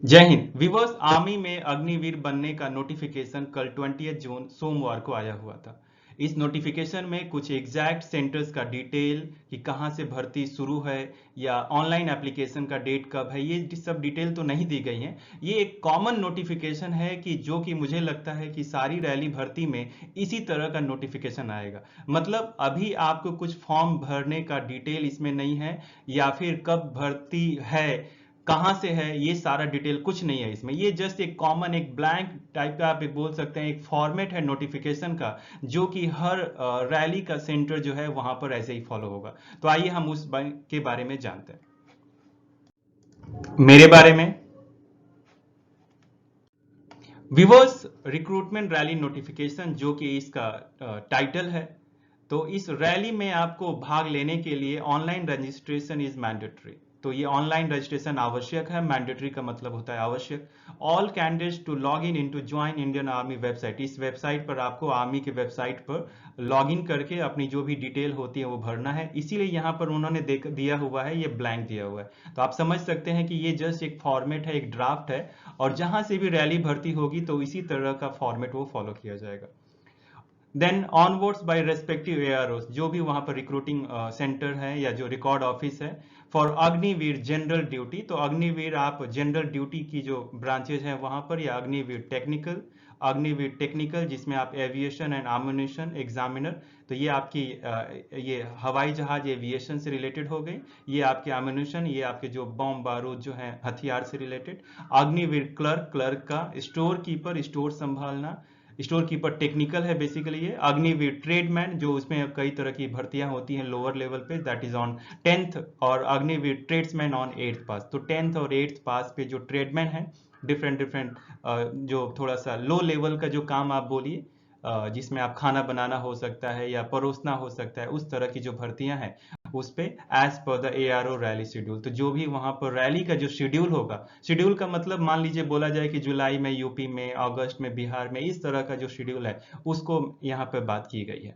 जय Hind weavers. Army में अग्निवीर बनने का नोटिफिकेशन कल 20 जून सोमवार को आया हुआ था। इस नोटिफिकेशन में कुछ एग्जैक्ट सेंटर्स का डिटेल कि कहां से भर्ती शुरू है या ऑनलाइन एप्लीकेशन का डेट कब है, ये सब डिटेल तो नहीं दी गई है। ये एक कॉमन नोटिफिकेशन है कि जो कि मुझे लगता है कि सारी रैली भर्ती में इसी तरह का नोटिफिकेशन आएगा। मतलब अभी आपको कुछ फॉर्म भरने का डिटेल इसमें नहीं है या फिर कब भर्ती है, कहाँ से है, ये सारा डिटेल कुछ नहीं है इसमें। ये जस्ट एक कॉमन एक ब्लैंक टाइप का आप बोल सकते हैं, एक फॉर्मेट है नोटिफिकेशन का, जो कि हर रैली का सेंटर जो है वहां पर ऐसे ही फॉलो होगा। तो आइए हम के बारे में जानते हैं। मेरे बारे में विवर्स, रिक्रूटमेंट रैली नोटिफिकेशन जो कि इसका टाइटल है, तो इस रैली में आपको भाग लेने के लिए ऑनलाइन रजिस्ट्रेशन इज मैंडेटरी। तो ये ऑनलाइन रजिस्ट्रेशन आवश्यक है। मैंडेटरी का मतलब होता है आवश्यक। All candidates to log in to join Indian army website. इस वेबसाइट पर आपको आर्मी के वेबसाइट पर लॉग इन करके अपनी जो भी डिटेल होती है वो भरना है। इसीलिए यहाँ पर उन्होंने दिया हुआ है, ये ब्लैंक दिया हुआ है। तो आप समझ सकते हैं कि ये जस्ट एक फॉर्मेट है, एक ड्राफ्ट है, और जहां से भी रैली भर्ती होगी तो इसी तरह का फॉर्मेट वो फॉलो किया जाएगा। देन ऑनवर्ड्स बाय रेस्पेक्टिव एआरओस, जो भी वहां पर रिक्रूटिंग सेंटर है या जो रिकॉर्ड ऑफिस है, फॉर अग्निवीर जनरल ड्यूटी। तो अग्निवीर आप जनरल ड्यूटी की जो ब्रांचेज हैं वहां पर, या अग्निवीर टेक्निकल जिसमें आप एविएशन एंड आम्युनिशन एग्जामिनर। तो ये आपकी ये हवाई जहाज एविएशन से रिलेटेड हो गई। ये आपके आम्युनिशन, ये आपके जो बम बारूद जो है हथियार से रिलेटेड। अग्निवीर क्लर्क का स्टोर कीपर, स्टोर संभालना। स्टोर कीपर टेक्निकल है बेसिकली। ये अग्निवीर ट्रेडमैन, जो उसमें कई तरह की भर्तियां होती हैं लोअर लेवल पे, दैट इज ऑन 10th। और अग्निवीर ट्रेड्समैन ऑन 8th पास। तो 10th और 8th पास पे जो ट्रेडमैन है, डिफरेंट डिफरेंट जो थोड़ा सा लो लेवल का जो काम आप बोलिए, जिसमें आप खाना बनाना हो सकता है या परोसना हो सकता है, उस तरह की जो भर्तियां हैं उस पे as per the ARO rally schedule. तो जो भी वहां पर रैली का जो शेड्यूल होगा, शेड्यूल का मतलब मान लीजिए बोला जाए कि जुलाई में यूपी में, अगस्त में बिहार में, इस तरह का जो शेड्यूल है उसको यहाँ पे बात की गई है।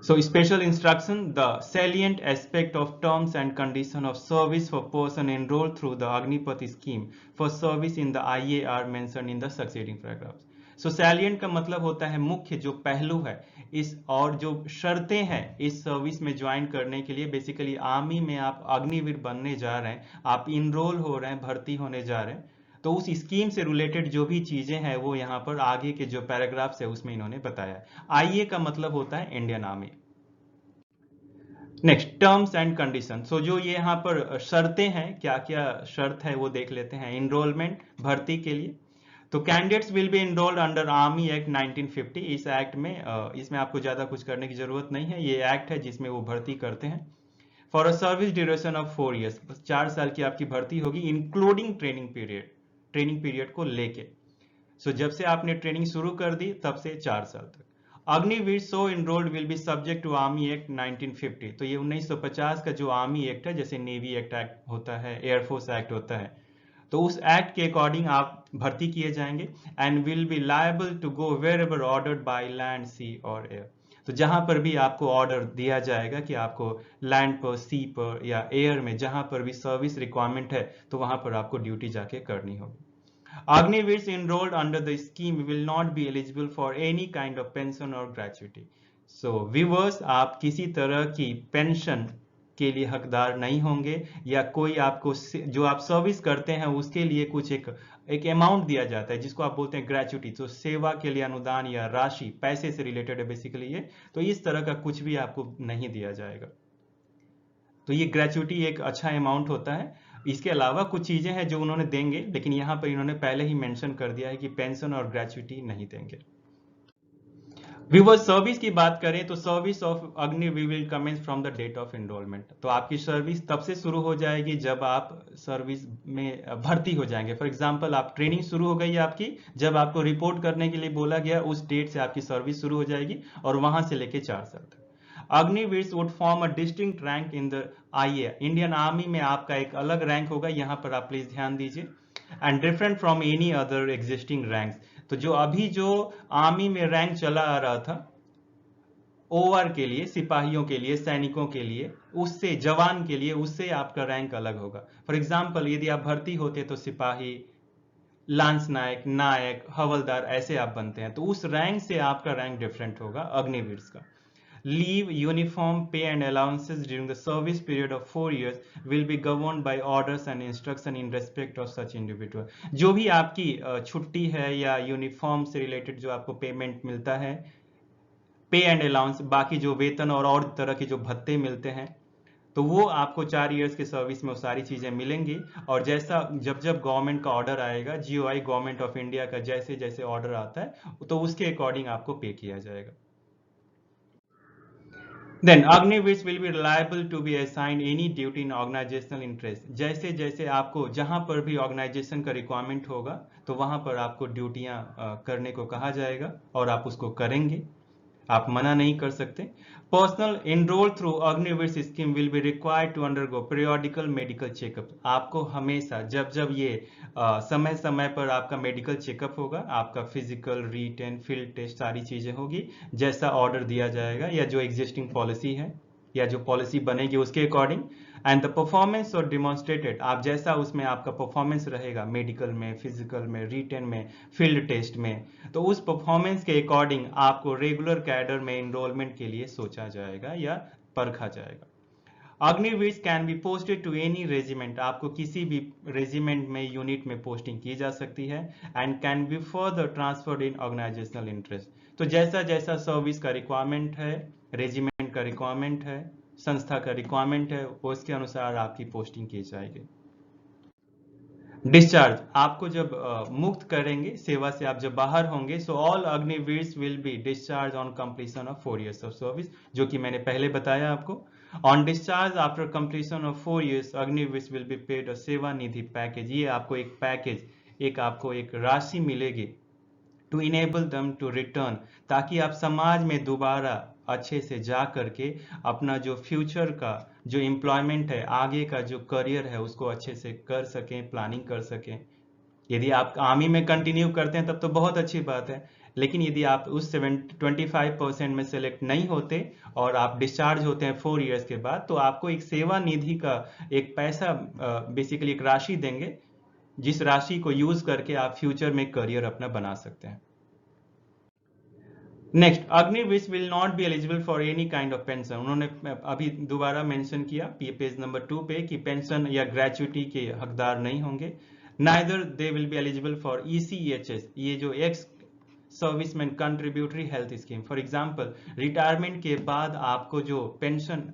So special instruction, the salient aspect of terms and condition of service for person enrolled through the Agnipath scheme for service in the IA are mentioned in the succeeding paragraphs. So salient का मतलब होता है मुख्य, जो पहलू है इस, और जो शर्तें हैं इस सर्विस में ज्वाइन करने के लिए। बेसिकली आर्मी में आप अग्निवीर बनने जा रहे हैं, आप इनरोल हो रहे हैं, भर्ती होने जा रहे हैं, तो उस स्कीम से रिलेटेड जो भी चीजें हैं वो यहाँ पर आगे के जो पैराग्राफ्स है उसमें इन्होंने बताया है। आईए का मतलब होता है Indian Army. Next, terms and condition. So जो ये यहाँ पर शर्तें हैं, क्या क्या शर्त है वो देख लेते हैं इनरोलमेंट, भर्ती के लिए। तो candidates will B enrolled under army Act 1950। इस एक्ट में इसमें आपको ज्यादा कुछ करने की जरूरत नहीं है, ये एक्ट है जिसमें वो भर्ती करते हैं। For a service duration of 4 years, 4 साल की आपकी भर्ती होगी, including training period, training period को लेके। सो जब से आपने ट्रेनिंग शुरू कर दी तब से 4 साल तक। Agniveer so enrolled will be subject to Army Act 1950। तो ये 1950 का जो आर्मी एक्ट है, जैसे नेवी एक्ट होता है, एयरफोर्स एक्ट होता है, तो उस एक्ट के अकॉर्डिंग आप भर्ती किए जाएंगे। And will be liable to go wherever ordered by land, sea और एयर। तो जहां पर भी आपको ऑर्डर दिया जाएगा कि आपको लैंड पर, सी पर या एयर में, जहां पर भी सर्विस रिक्वायरमेंट है, तो वहां पर आपको ड्यूटी जाके करनी होगी। Agniveers enrolled under the scheme will not be eligible for any kind of pension or gratuity. So viewers, आप किसी तरह की पेंशन के लिए हकदार नहीं होंगे, या कोई आपको जो आप सर्विस करते हैं उसके लिए कुछ एक अमाउंट दिया जाता है जिसको आप बोलते हैं ग्रेचुटी। तो सेवा के लिए अनुदान या राशि, पैसे से रिलेटेड है बेसिकली ये। तो इस तरह का कुछ भी आपको नहीं दिया जाएगा। तो ये ग्रेचुटी एक अच्छा अमाउंट होता है। इसके अलावा कुछ चीजें हैं जो उन्होंने देंगे, लेकिन यहाँ पर इन्होंने पहले ही मेंशन कर दिया है कि पेंशन और ग्रेचुटी नहीं देंगे। व्यूअर, सर्विस की बात करें तो service of Agniveer will commence from the date of enrolment. तो आपकी सर्विस तब से शुरू हो जाएगी जब आप सर्विस में भर्ती हो जाएंगे। फॉर एग्जांपल, आप ट्रेनिंग शुरू हो गई आपकी, जब आपको रिपोर्ट करने के लिए बोला गया उस डेट से आपकी सर्विस शुरू हो जाएगी, और वहां से लेके 4 साल तक। Agniveer would form a distinct rank in the आईए। इंडियन आर्मी में आपका एक अलग रैंक होगा, यहाँ पर आप प्लीज ध्यान दीजिए। And different from any other existing ranks. तो जो अभी जो आर्मी में रैंक चला आ रहा था, ओआर के लिए, सिपाहियों के लिए, सैनिकों के लिए, उससे जवान के लिए, उससे आपका रैंक अलग होगा। फॉर एग्जाम्पल यदि आप भर्ती होते तो सिपाही, लांस नायक, नायक, हवलदार, ऐसे आप बनते हैं, तो उस रैंक से आपका रैंक डिफरेंट होगा अग्निवीर का। Leave, uniform pay and allowances during the service period of 4 years will be governed by orders and instruction in respect of such individual। जो भी आपकी छुट्टी है या यूनिफॉर्म से रिलेटेड जो आपको पेमेंट मिलता है, पे एंड अलाउंस, बाकी जो वेतन और तरह के जो भत्ते मिलते हैं, तो वो आपको 4 इयर्स के सर्विस में वो सारी चीजें मिलेंगी। और जैसा जब जब गवर्नमेंट का ऑर्डर आएगा, जीओआई गवर्नमेंट ऑफ इंडिया का जैसे जैसे ऑर्डर आता है, तो उसके अकॉर्डिंग आपको पे किया जाएगा। Then Agniveers will be liable to be assigned any duty in organizational interest। जैसे जैसे आपको जहां पर भी ऑर्गेनाइजेशन का रिक्वायरमेंट होगा, तो वहां पर आपको ड्यूटियां करने को कहा जाएगा और आप उसको करेंगे, आप मना नहीं कर सकते। Personnel enrol through Agniveer scheme will be required to undergo periodical medical checkup. आपको हमेशा जब जब ये समय समय पर आपका मेडिकल चेकअप होगा, आपका फिजिकल, रिटन, फील्ड टेस्ट, सारी चीजें होगी, जैसा ऑर्डर दिया जाएगा या जो एग्जिस्टिंग पॉलिसी है या जो पॉलिसी बनेगी उसके अकॉर्डिंग। एंड द परफॉर्मेंस और डिमॉन्स्ट्रेटेड, आप जैसा उसमें आपका परफॉर्मेंस रहेगा, मेडिकल में, फिजिकल में, रिटन में, फील्ड टेस्ट में, तो उस परफॉर्मेंस के अकॉर्डिंग आपको रेगुलर कैडर में एनरोलमेंट के लिए सोचा जाएगा या परखा जाएगा। Agniveer can be posted to any regiment, आपको किसी भी रेजिमेंट में, यूनिट में पोस्टिंग की जा सकती है। And can be further transferred in organisational interest, तो जैसा जैसा सर्विस का रिक्वायरमेंट है, रेजिमेंट का रिक्वायरमेंट है, संस्था का रिक्वायरमेंट है, उसके अनुसार आपकी पोस्टिंग की जाएगी। डिस्चार्ज, आपको जब मुक्त करेंगे सेवा से, आप जब बाहर होंगे, so all Agniveers will be discharge on completion of 4 years of service, जो कि मैंने पहले बताया आपको। On discharge after completion of 4 years Agniveers will be paid a Seva Nidhi package. ये आपको एक पैकेज, आपको एक राशि मिलेगी to enable them to return, ताकि आप समाज में दोबारा अच्छे से जा करके अपना जो फ्यूचर का जो एम्प्लॉयमेंट है, आगे का जो करियर है, उसको अच्छे से कर सकें, प्लानिंग कर सकें। यदि आप आर्मी में कंटिन्यू करते हैं तब तो बहुत अच्छी बात है, लेकिन यदि आप उस 25% में सेलेक्ट नहीं होते और आप डिस्चार्ज होते हैं 4 years के बाद, तो आपको एक सेवा निधि का एक पैसा, बेसिकली एक राशि देंगे, जिस राशि को यूज करके आप फ्यूचर में करियर अपना बना सकते हैं। Next, Agniveer will not be eligible for any kind of pension. उन्होंने अभी दोबारा मेंशन किया पेज नंबर 2 पे कि पेंशन या ग्रेचुइटी के हकदार नहीं होंगे। Neither they will be eligible for ECHS, ये जो ex serviceman contributory health scheme. For example, retirement के बाद आपको जो पेंशन,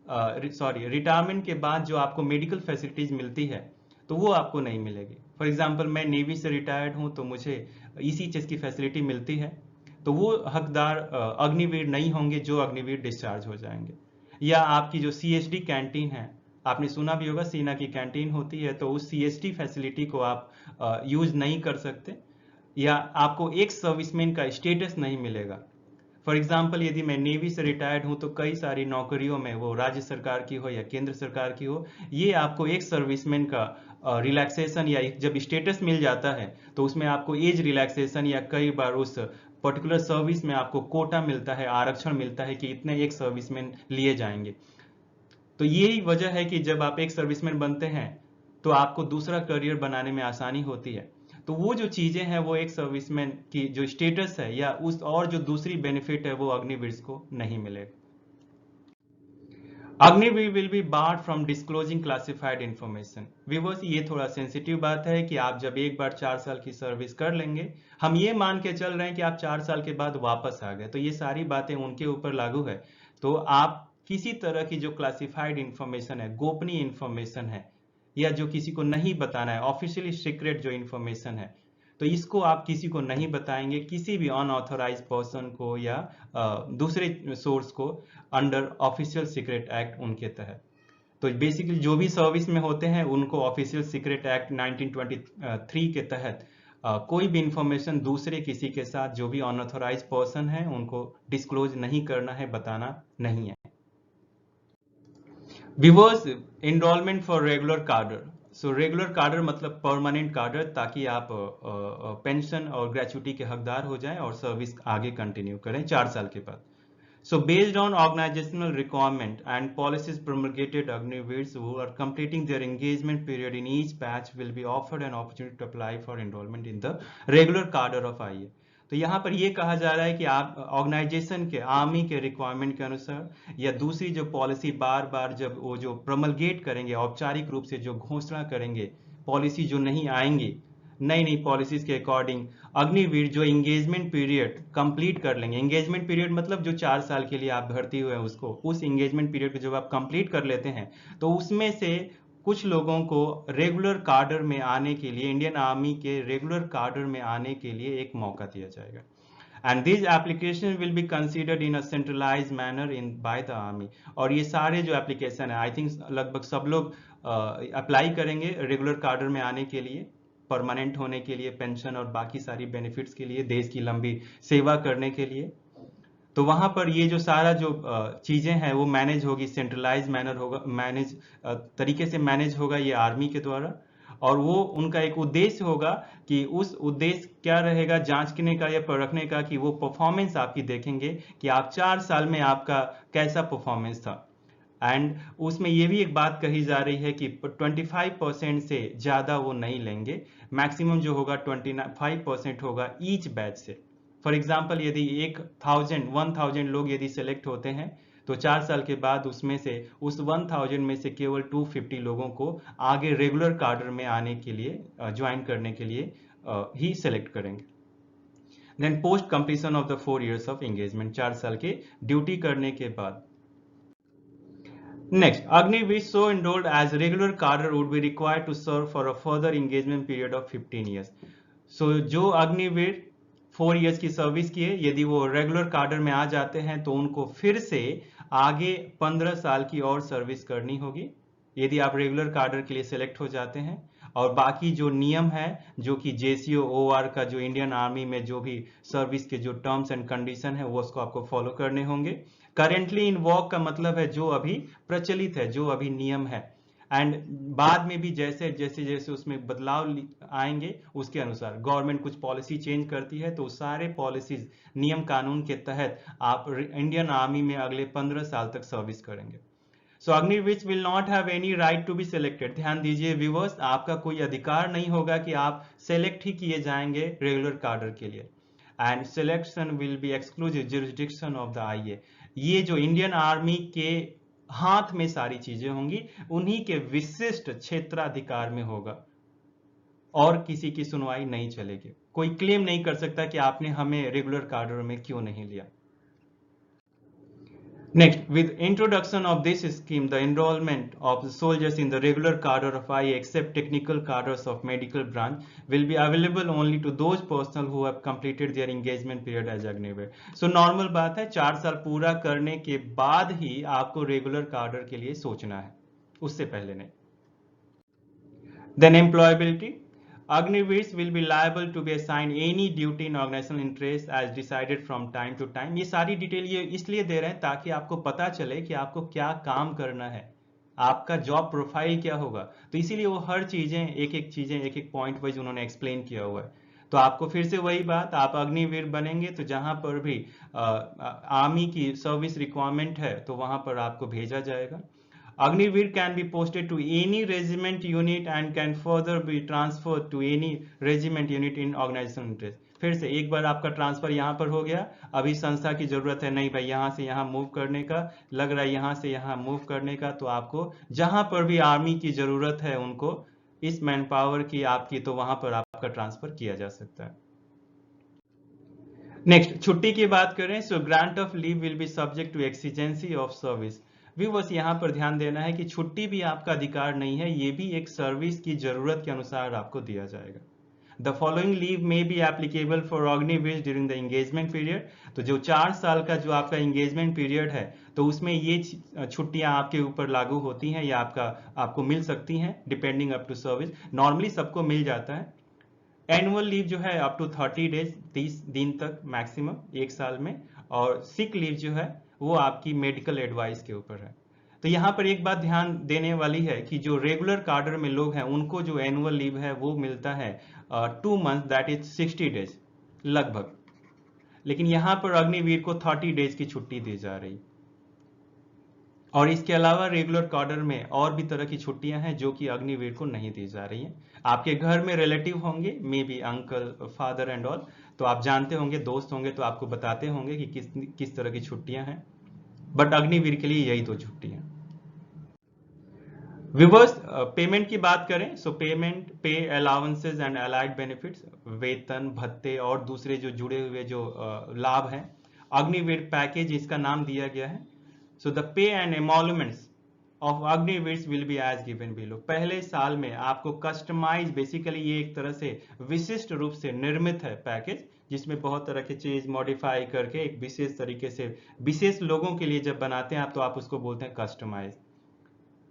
रिटायरमेंट के बाद जो आपको मेडिकल फैसिलिटीज मिलती है, तो वो आपको नहीं मिलेगी। फॉर एग्जांपल, मैं नेवी से रिटायर्ड हूं, तो मुझे ECHS की फैसिलिटी मिलती है, तो वो हकदार अग्निवीर नहीं होंगे जो अग्निवीर डिस्चार्ज हो जाएंगे। या आपकी जो CSD कैंटीन है, आपने सुना भी होगा सेना की कैंटीन होती है, तो उस CSD फैसिलिटी को आप यूज नहीं कर सकते, या आपको एक सर्विसमैन का स्टेटस नहीं मिलेगा। फॉर एग्जाम्पल, यदि मैं नेवी से रिटायर्ड हूं, तो कई सारी नौकरियों में, वो राज्य सरकार की हो या केंद्र सरकार की हो, ये आपको एक सर्विसमैन का रिलैक्सेशन या जब स्टेटस मिल जाता है, तो उसमें आपको एज रिलैक्सेशन या कई बार उस पर्टिकुलर सर्विस में आपको कोटा मिलता है, आरक्षण मिलता है कि इतने एक सर्विसमैन लिए जाएंगे। तो यही वजह है कि जब आप एक सर्विसमैन बनते हैं, तो आपको दूसरा करियर बनाने में आसानी होती है। तो वो जो चीजें हैं, वो एक सर्विसमैन की जो स्टेटस है या उस और जो दूसरी बेनिफिट है, वो अग्निवीर को नहीं मिलेगा। Agniveer will B board from disclosing classified information. Viewers, ये थोड़ा सेंसिटिव बात है कि आप जब एक बार 4 साल की सर्विस कर लेंगे, हम ये मान के चल रहे हैं कि आप 4 साल के बाद वापस आ गए, तो ये सारी बातें उनके ऊपर लागू है। तो आप किसी तरह की जो क्लासिफाइड इंफॉर्मेशन है, गोपनीय इंफॉर्मेशन है, या जो किसी को नहीं बताना है, ऑफिशियली सीक्रेट जो इंफॉर्मेशन है, तो इसको आप किसी को नहीं बताएंगे, किसी भी अनऑथोराइज पर्सन को या दूसरे सोर्स को, अंडर ऑफिशियल सीक्रेट एक्ट उनके तहत। तो बेसिकली जो भी सर्विस में होते हैं, उनको ऑफिशियल सीक्रेट एक्ट 1923 के तहत कोई भी इंफॉर्मेशन दूसरे किसी के साथ, जो भी अनऑथोराइज पर्सन है, उनको डिस्क्लोज नहीं करना है, बताना नहीं है। व्यूअर्स, एनरोलमेंट फॉर रेगुलर कार्डर। सो रेगुलर कार्डर मतलब परमानेंट कार्डर, ताकि आप पेंशन और ग्रेचुइटी के हकदार हो जाएं और सर्विस आगे कंटिन्यू करें 4 साल के बाद। So based on organizational requirement and policies promulgated, Agniveers who are completing their engagement period in each batch will be offered an opportunity to apply for enrollment in the regular cadre of IA. तो यहाँ पर ये कहा जा रहा है कि आप ऑर्गेनाइजेशन के आर्मी के रिक्वायरमेंट के अनुसार या दूसरी जो पॉलिसी बार बार जब वो जो प्रमलगेट करेंगे, औपचारिक रूप से जो घोषणा करेंगे, पॉलिसी जो नहीं आएंगी नई नई पॉलिसीज के अकॉर्डिंग, अग्निवीर जो एंगेजमेंट पीरियड कंप्लीट कर लेंगे, एंगेजमेंट पीरियड मतलब जो 4 साल के लिए आप भर्ती हुए हैं उसको, उस एंगेजमेंट पीरियड को जब आप कंप्लीट कर लेते हैं तो उसमें से कुछ लोगों को रेगुलर कार्डर में आने के लिए, इंडियन आर्मी के रेगुलर कार्डर में आने के लिए एक मौका दिया जाएगा. And these applications will be considered in a centralized manner by the army. और ये सारे जो एप्लीकेशन है, आई थिंक लगभग सब लोग अप्लाई करेंगे रेगुलर कार्डर में आने के लिए, परमानेंट होने के लिए, पेंशन और बाकी सारी बेनिफिट्स के लिए, देश की लंबी सेवा करने के लिए. तो वहां पर ये जो सारा जो चीजें हैं वो मैनेज होगी, सेंट्रलाइज मैनर होगा, मैनेज तरीके से मैनेज होगा ये आर्मी के द्वारा. और वो उनका एक उद्देश्य होगा कि उस उद्देश्य क्या रहेगा, जांचने का या परखने का कि वो परफॉर्मेंस आपकी देखेंगे कि आप 4 साल में आपका कैसा परफॉर्मेंस था. एंड उसमें ये भी एक बात कही जा रही है कि 25% से ज्यादा वो नहीं लेंगे, मैक्सिमम जो होगा 25% होगा ईच बैच से. फॉर एग्जाम्पल यदि 1000 लोग यदि सेलेक्ट होते हैं तो 4 साल के बाद उसमें से उस 1000 में से केवल 250 लोगों को आगे रेगुलर कार्डर में आने के लिए, ज्वाइन करने के लिए ही सेलेक्ट करेंगे. Then post completion of the 4 years of engagement, 4 साल के ड्यूटी करने के बाद. Next, Agniveer so enrolled as regular cadre would be required to serve for a further engagement period of 15 years. So जो अग्निवीर 4 years की service किए, यदि वो रेगुलर कार्डर में आ जाते हैं तो उनको फिर से आगे 15 साल की और सर्विस करनी होगी यदि आप रेगुलर कार्डर के लिए सिलेक्ट हो जाते हैं. और बाकी जो नियम है जो कि JCO OR का जो इंडियन आर्मी में जो भी सर्विस के जो टर्म्स एंड कंडीशन है वो उसको आपको फॉलो करने होंगे. करेंटली इन वॉक का मतलब है जो अभी प्रचलित है, जो अभी नियम है. एंड बाद में भी जैसे जैसे जैसे उसमें बदलाव आएंगे उसके अनुसार गवर्नमेंट कुछ पॉलिसी चेंज करती है तो सारे पॉलिसीज नियम कानून के तहत आप इंडियन आर्मी में अगले 15 साल तक सर्विस करेंगे. So Agniveer will not have any right to be selected. ध्यान दीजिए व्यूअर्स, आपका कोई अधिकार नहीं होगा कि आप सेलेक्ट ही किए जाएंगे रेगुलर कार्डर के लिए. And selection will be exclusive jurisdiction of the IA. ये जो इंडियन आर्मी के हाथ में सारी चीजें होंगी, उन्हीं के विशिष्ट क्षेत्राधिकार में होगा और किसी की सुनवाई नहीं चलेगी. कोई क्लेम नहीं कर सकता कि आपने हमें रेगुलर कार्डर में क्यों नहीं लिया. Next, with introduction of this scheme, the enrollment of the soldiers in the regular cadre of IA, except technical cadres of medical branch, will be available only to those personnel who have completed their engagement period as Agniveer. So normal बात है, 4 साल पूरा करने के बाद ही आपको regular कार्डर के लिए सोचना है, उससे पहले नहीं. Then employability. Agniveers will be liable to be assigned any duty in organizational interest as decided from time to time. ये सारी डिटेल ये इसलिए दे रहे हैं ताकि आपको पता चले कि आपको क्या काम करना है, आपका जॉब प्रोफाइल क्या होगा. तो इसीलिए वो हर चीजें एक एक पॉइंट वाइज उन्होंने एक्सप्लेन किया हुआ है. तो आपको फिर से वही बात, आप अग्निवीर बनेंगे तो जहां पर भी आर्मी की सर्विस रिक्वायरमेंट है तो वहां पर आपको भेजा जाएगा. Agniveer can be posted to any regiment unit and can further be transferred to any regiment unit in organizational interest. फिर से एक बार आपका ट्रांसफर यहाँ पर हो गया, अभी संस्था की जरूरत है नहीं भाई यहाँ से यहाँ मूव करने का, लग रहा है यहाँ से यहाँ मूव करने का, तो आपको जहां पर भी आर्मी की जरूरत है उनको इस मैन पावर की आपकी, तो वहां पर आपका ट्रांसफर किया जा सकता है. नेक्स्ट, छुट्टी की बात करें. So grant of leave will be subject to exigency of service. भी बस यहाँ पर ध्यान देना है कि छुट्टी भी आपका अधिकार नहीं है, ये भी एक सर्विस की जरूरत के अनुसार आपको दिया जाएगा. द फॉलोइंग लीव में be applicable for Agniveer during the engagement period. तो जो 4 साल का जो आपका एंगेजमेंट पीरियड है तो उसमें ये छुट्टियां आपके ऊपर लागू होती हैं या आपको मिल सकती हैं depending up to service. Normally सबको मिल जाता है. एनुअल लीव जो है अप टू 30 डेज, 30 दिन तक मैक्सिमम एक साल में. और सिक लीव जो है वो आपकी मेडिकल एडवाइस के ऊपर है. तो यहाँ पर एक बात ध्यान देने वाली है कि जो रेगुलर कार्डर में लोग हैं उनको जो एनुअल लीव है वो मिलता है 2 months, दैट इज 60 days लगभग. लेकिन यहाँ पर अग्निवीर को 30 डेज की छुट्टी दी जा रही। और इसके अलावा रेगुलर कैडर में और भी तरह की छुट्टियां हैं जो कि अग्निवीर को नहीं दी जा रही हैं। आपके घर में रिलेटिव होंगे, may be uncle, father and all, तो आप जानते होंगे, दोस्त होंगे तो आपको बताते होंगे कि किस तरह की छुट्टियां हैं, बट अग्निवीर के लिए यही 2 छुट्टियां। व्यूअर्स, पेमेंट की बात करें, सो पेमेंट, पे अलाउंसेस एंड अलाइड बेनिफिट्स, वेतन, भत्ते और दूसरे जो जुड़े हुए जो लाभ हैं, अग्निवीर पैकेज इसका नाम दिया गया है। So the pay and emoluments of Agniveer will be as given below. पहले साल में आपको कस्टमाइज, बेसिकली ये एक तरह से विशिष्ट रूप से निर्मित है पैकेज, जिसमें बहुत तरह के चीज मॉडिफाई करके एक विशेष तरीके से विशेष लोगों के लिए जब बनाते हैं आप, तो आप उसको बोलते हैं customise.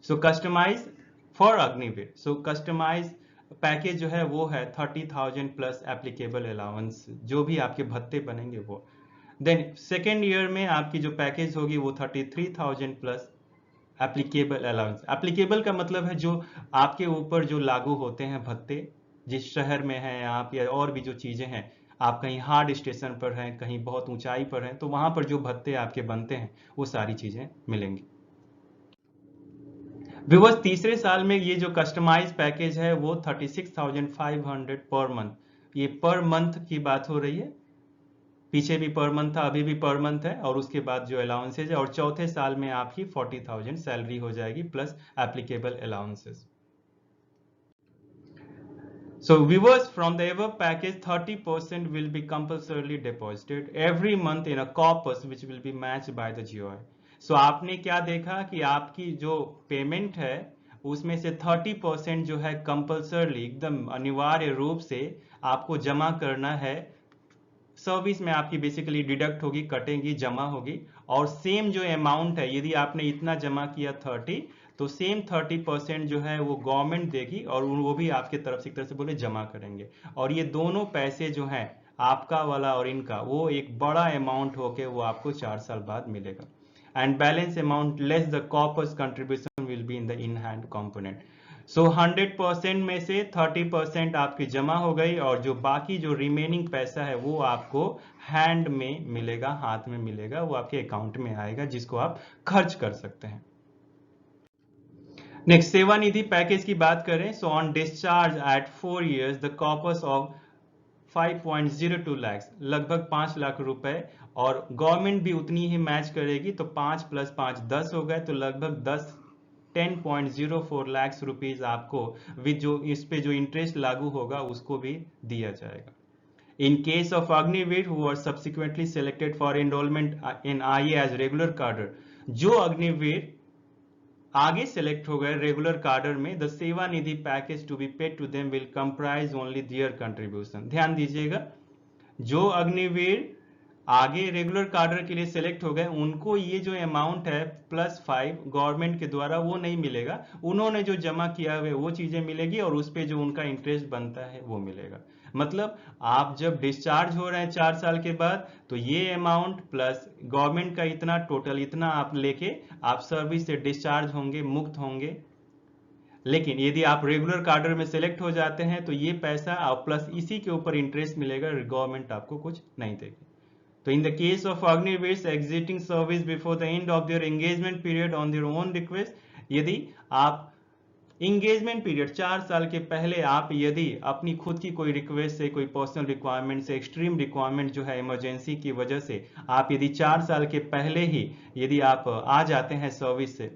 So customise for Agniveer, so customise package जो है वो है 30,000 प्लस एप्लीकेबल अलाउंस, जो भी आपके भत्ते बनेंगे वो। देन सेकेंड ईयर में आपकी जो पैकेज होगी वो 33,000 प्लस एप्लीकेबल अलाउंस। एप्लीकेबल का मतलब है जो आपके ऊपर जो लागू होते हैं भत्ते, जिस शहर में हैं आप या और भी जो चीजें हैं, आप कहीं हार्ड स्टेशन पर हैं, कहीं बहुत ऊंचाई पर हैं, तो वहां पर जो भत्ते आपके बनते हैं वो सारी चीजें मिलेंगी। व्यूअर्स, तीसरे साल में ये जो कस्टमाइज पैकेज है वो 36,500 पर मंथ, ये पर मंथ की बात हो रही है, पीछे भी पर मंथ था, अभी भी पर मंथ है, और उसके बाद जो अलाउंसेज है, और चौथे साल में आपकी 40,000 सैलरी हो जाएगी plus applicable allowances. So viewers, from the above package, 30% will be compulsorily deposited every month in a corpus which will be matched by the GOI. So आपने क्या देखा कि आपकी जो पेमेंट है उसमें से 30% जो है कंपल्सरली, एकदम अनिवार्य रूप से आपको जमा करना है। सर्विस में आपकी बेसिकली डिडक्ट होगी, कटेंगी, जमा होगी, और सेम जो अमाउंट है, यदि आपने इतना जमा किया 30, तो सेम 30% जो है वो गवर्नमेंट देगी, और वो भी आपके तरफ से एक तरह से बोले जमा करेंगे। और ये दोनों पैसे जो हैं, आपका वाला और इनका, वो एक बड़ा अमाउंट होके वो आपको 4 साल बाद मिलेगा। And balance amount less the corpus contribution will be in the in hand component. So 100% में से 30% आपकी जमा हो गई, और जो बाकी जो रिमेनिंग पैसा है वो आपको हैंड में मिलेगा, हाथ में मिलेगा, वो आपके अकाउंट में आएगा, जिसको आप खर्च कर सकते हैं। नेक्स्ट, सेवानिधि पैकेज की बात करें, so on discharge eight 4 years the corpus of 5.02 lakh, लगभग 5 लाख रुपए, और गवर्नमेंट भी उतनी ही मैच करेगी, तो 5 + 5 10 हो गए, तो लगभग 10.04 लाख रुपीज आपको विद जो इस पे जो इंटरेस्ट लागू होगा उसको भी दिया जाएगा। In case of Agniveer who are subsequently selected for enrollment in IE as regular cadre, जो अग्निवीर आगे सेलेक्ट हो गए रेगुलर कार्डर में, the Sevanidhi package to be paid to them will comprise only their contribution. ध्यान दीजिएगा, जो अग्निवीर आगे रेगुलर कार्डर के लिए सेलेक्ट हो गए, उनको ये जो अमाउंट है +5 गवर्नमेंट के द्वारा वो नहीं मिलेगा, उन्होंने जो जमा किया हुआ वो चीजें मिलेगी, और उस पे जो उनका इंटरेस्ट बनता है वो मिलेगा। मतलब आप जब डिस्चार्ज हो रहे हैं 4 साल के बाद, तो ये अमाउंट प्लस गवर्नमेंट का इतना, टोटल इतना आप लेके आप सर्विस से डिस्चार्ज होंगे, मुक्त होंगे। लेकिन यदि आप रेगुलर कार्डर में सेलेक्ट हो जाते हैं तो ये पैसा और प्लस इसी के ऊपर इंटरेस्ट मिलेगा, गवर्नमेंट आपको कुछ नहीं देगी। तो in the case of Agniveers exiting service before the end of their engagement period on their own request, यदि आप इंगेजमेंट पीरियड 4 साल के पहले आप यदि अपनी खुद की कोई रिक्वेस्ट से, कोई पर्सनल रिक्वायरमेंट से, एक्सट्रीम रिक्वायरमेंट जो है इमरजेंसी की वजह से, आप यदि 4 साल के पहले ही यदि आप आ जाते हैं सर्विस से,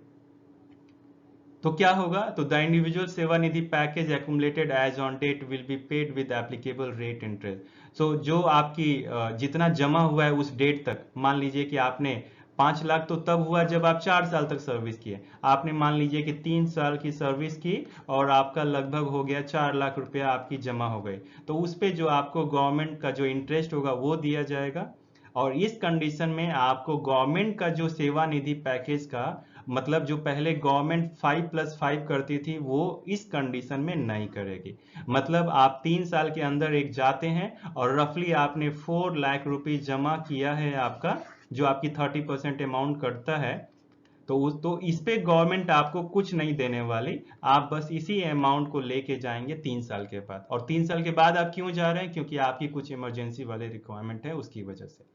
तो क्या होगा, तो the individual Sevanidhi package accumulated as on date will be paid with applicable rate interest. So जो आपकी जितना जमा हुआ है उस डेट तक, मान लीजिए कि आपने 5 लाख तो तब हुआ जब आप 4 साल तक सर्विस किए, आपने मान लीजिए कि 3 साल की सर्विस की और आपका लगभग हो गया 4 लाख रुपया आपकी जमा हो गई, तो उस पे जो आपको गवर्नमेंट का जो इंटरेस्ट होगा वो दिया जाएगा। और इस कंडीशन में आपको गवर्नमेंट का जो सेवानिधि पैकेज का मतलब जो पहले गवर्नमेंट 5+5 करती थी वो इस कंडीशन में नहीं करेगी। मतलब आप 3 साल के अंदर एक जाते हैं और रफली आपने 4 लाख रुपए जमा किया है, आपका जो आपकी 30% अमाउंट कटता है, तो इस पे गवर्नमेंट आपको कुछ नहीं देने वाली, आप बस इसी अमाउंट को लेके जाएंगे 3 साल के बाद। और 3 साल के बाद आप क्यों जा रहे हैं? क्योंकि आपकी कुछ इमरजेंसी वाले रिक्वायरमेंट है उसकी वजह से।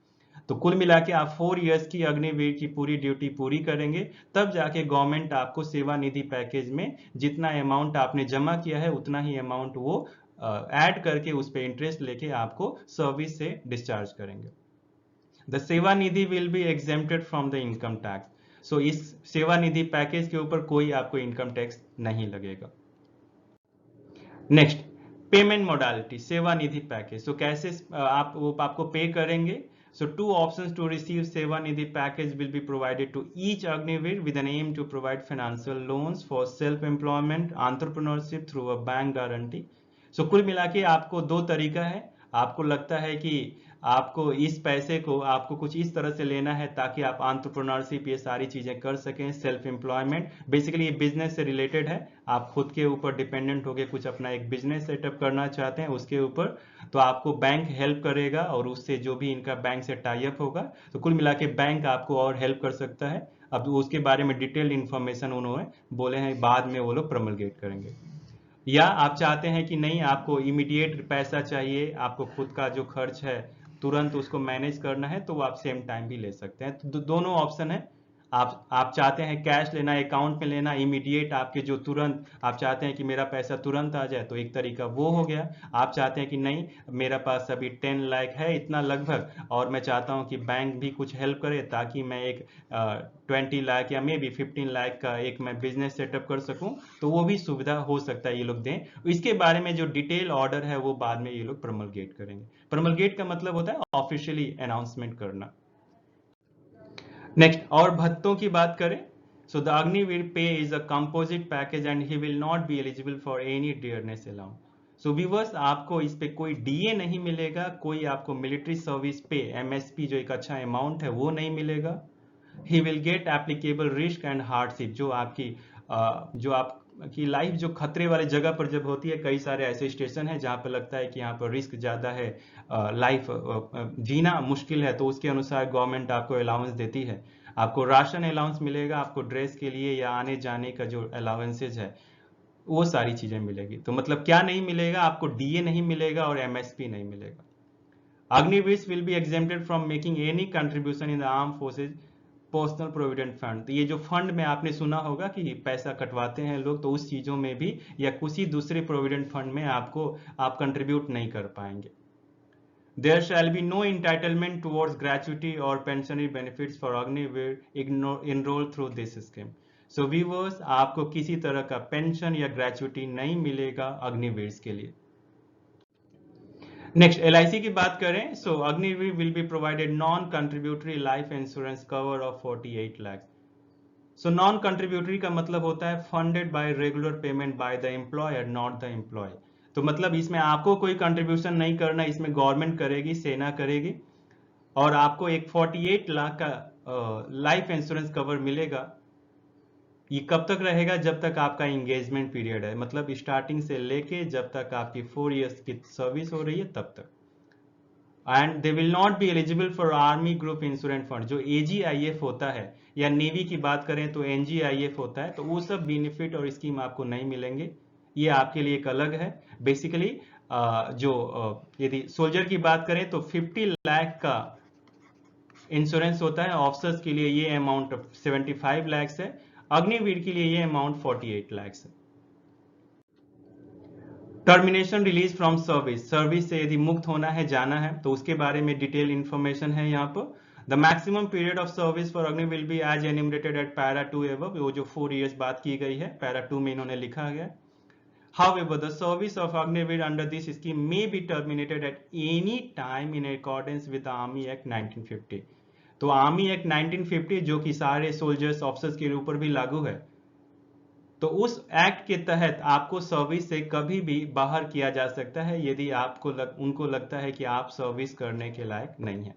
तो कुल मिला के आप 4 इयर्स की अग्निवीर की पूरी ड्यूटी पूरी करेंगे, तब जाके गवर्नमेंट आपको सेवा निधि पैकेज में जितना अमाउंट आपने जमा किया है उतना ही अमाउंट वो ऐड करके उस पे इंटरेस्ट लेके आपको सर्विस से डिस्चार्ज करेंगे। The Seva Nidhi will be exempted from the income tax. So इस सेवा निधि पैकेज के ऊपर कोई आपको इनकम टैक्स नहीं लगेगा। नेक्स्ट, पेमेंट मोडालिटी सेवा निधि पैकेज। सो कैसे आपको पे करेंगे? So 2 options to receive Seva Nidhi package will be provided to each Agnivir with an aim to provide financial loans for self-employment, entrepreneurship through a bank guarantee. So कुल मिला के आपको 2 तरीका है। आपको लगता है कि आपको इस पैसे को आपको कुछ इस तरह से लेना है ताकि आप एंटरप्रेन्योरशिप ये सारी चीजें कर सकें, सेल्फ एम्प्लॉयमेंट, बेसिकली ये बिजनेस से रिलेटेड है। आप खुद के ऊपर डिपेंडेंट होकर कुछ अपना एक बिजनेस सेटअप करना चाहते हैं उसके ऊपर, तो आपको बैंक हेल्प करेगा और उससे जो भी इनका बैंक से टाई अप होगा, तो कुल मिला के बैंक आपको और हेल्प कर सकता है। अब उसके बारे में डिटेल इंफॉर्मेशन उन्होंने बोले हैं, बाद में वो लोग प्रमोलगेट करेंगे। या आप चाहते हैं कि नहीं, आपको इमीडिएट पैसा चाहिए, आपको खुद का जो खर्च है तुरंत उसको मैनेज करना है, तो आप सेम टाइम भी ले सकते हैं। तो दोनों ऑप्शन है। आप चाहते हैं कैश लेना, अकाउंट में लेना, इमीडिएट आपके जो तुरंत आप चाहते हैं कि मेरा पैसा तुरंत आ जाए, तो एक तरीका वो हो गया। आप चाहते हैं कि नहीं, मेरा पास अभी 10 लाख है इतना लगभग, और मैं चाहता हूं कि बैंक भी कुछ हेल्प करे ताकि मैं एक 20 लाख या मे बी 15 लाख का एक मैं बिजनेस सेटअप कर सकूं, तो वो भी सुविधा हो सकता है ये लोग दें। इसके बारे में जो डिटेल ऑर्डर है वो बाद में ये लोग प्रमोलगेट करेंगे। प्रमोलगेट का मतलब होता है ऑफिशियली अनाउंसमेंट करना। नेक्स्ट, और भत्तों की बात करें, सो द अग्निवीर पे is a composite package and he will not be eligible for any dearness allowance. So viewers, आपको इस पे कोई डीए नहीं मिलेगा, कोई आपको मिलिट्री सर्विस पे एमएसपी जो एक अच्छा अमाउंट है वो नहीं मिलेगा। He will get applicable risk and hardship, जो आपकी लाइफ जो खतरे वाले जगह पर जब होती है, कई सारे ऐसे स्टेशन है जहां पर लगता है कि यहाँ पर रिस्क ज्यादा है, लाइफ जीना मुश्किल है, तो उसके अनुसार गवर्नमेंट आपको अलाउंस देती है। आपको राशन अलाउंस मिलेगा, आपको ड्रेस के लिए या आने जाने का जो अलाउंसेज है वो सारी चीजें मिलेगी। तो मतलब क्या नहीं मिलेगा? आपको डीए नहीं मिलेगा और एमएसपी नहीं मिलेगा। Agniveer will be exempted from making any contribution in the arm forces personal provident fund. तो ये जो फंड में आपने सुना होगा कि पैसा कटवाते हैं लोग, तो उस चीजों में भी या किसी दूसरे प्रोविडेंट फंड में आप कंट्रीब्यूट नहीं कर पाएंगे। There shall be no entitlement towards gratuity or pensionary benefits for Agniveer enrolled through this scheme. So viewers, आपको किसी तरह का पेंशन या ग्रेचुटी नहीं मिलेगा अग्निवीर के लिए। नेक्स्ट, एलआईसी की बात करें, so Agniveer will be provided non contributory life insurance cover of 48 lakh. So non contributory का मतलब होता है funded by regular payment by the employer not the employ. तो मतलब इसमें आपको कोई कंट्रीब्यूशन नहीं करना, इसमें गवर्नमेंट करेगी, सेना करेगी, और आपको एक 48 लाख का लाइफ इंश्योरेंस कवर मिलेगा। ये कब तक रहेगा? जब तक आपका एंगेजमेंट पीरियड है, मतलब स्टार्टिंग से लेके जब तक आपकी 4 इयर्स की सर्विस हो रही है तब तक। And they will not be eligible for army group insurance fund. जो एजीआईएफ होता है, या नेवी की बात करें तो एनजीआईएफ होता है, तो वो सब बेनिफिट और स्कीम आपको नहीं मिलेंगे, ये आपके लिए एक अलग है। बेसिकली यदि सोल्जर की बात करें तो 50 लाख का इंश्योरेंस होता है, ऑफिसर्स के लिए ये अमाउंट 75 लाख है, अग्निवीर के लिए ये अमाउंट 48 लाख है। टर्मिनेशन रिलीज फ्रॉम सर्विस से यदि मुक्त होना है, जाना है, तो उसके बारे में डिटेल इंफॉर्मेशन है यहाँ पर। The maximum period of service for Agni will be as enumerated at para 2 above. वो जो 4 इयर्स बात की गई है, पैरा 2 में इन्होंने लिखा गया। However, the service of Agnivir under this scheme may be terminated at any time in accordance with the Army Act 1950. तो आर्मी एक्ट 1950 जो कि सारे सोल्जर्स ऑफिसर्स के ऊपर भी लागू है, तो उस एक्ट के तहत आपको सर्विस से कभी भी बाहर किया जा सकता है यदि उनको लगता है कि आप सर्विस करने के लायक नहीं है।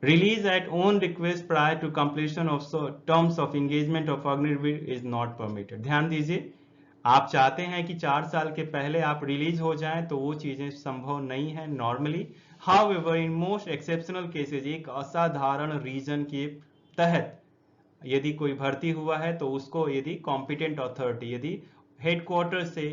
Release at own request prior to completion of terms of engagement of Agniveer is not permitted. ध्यान दीजिए, आप चाहते हैं कि 4 साल के पहले आप रिलीज हो जाएं, तो वो चीजें संभव नहीं है normally. However in most exceptional cases, एक असाधारण रीजन के तहत यदि कोई भर्ती हुआ है तो उसको यदि कॉम्पिटेंट अथॉरिटी, यदि हेडक्वार्टर से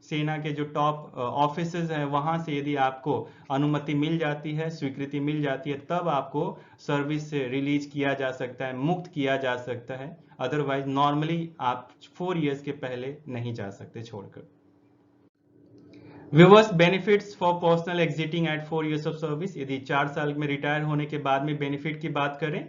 सेना के जो टॉप ऑफिसर्स हैं वहां से यदि आपको अनुमति मिल जाती है, स्वीकृति मिल जाती है, तब आपको सर्विस से रिलीज किया जा सकता है, मुक्त किया जा सकता है। अदरवाइज नॉर्मली आप 4 इयर्स के पहले नहीं जा सकते छोड़कर। Viewers, benefits for personnel exiting at 4 years of service, यदि 4 साल में रिटायर होने के बाद में बेनिफिट की बात करें,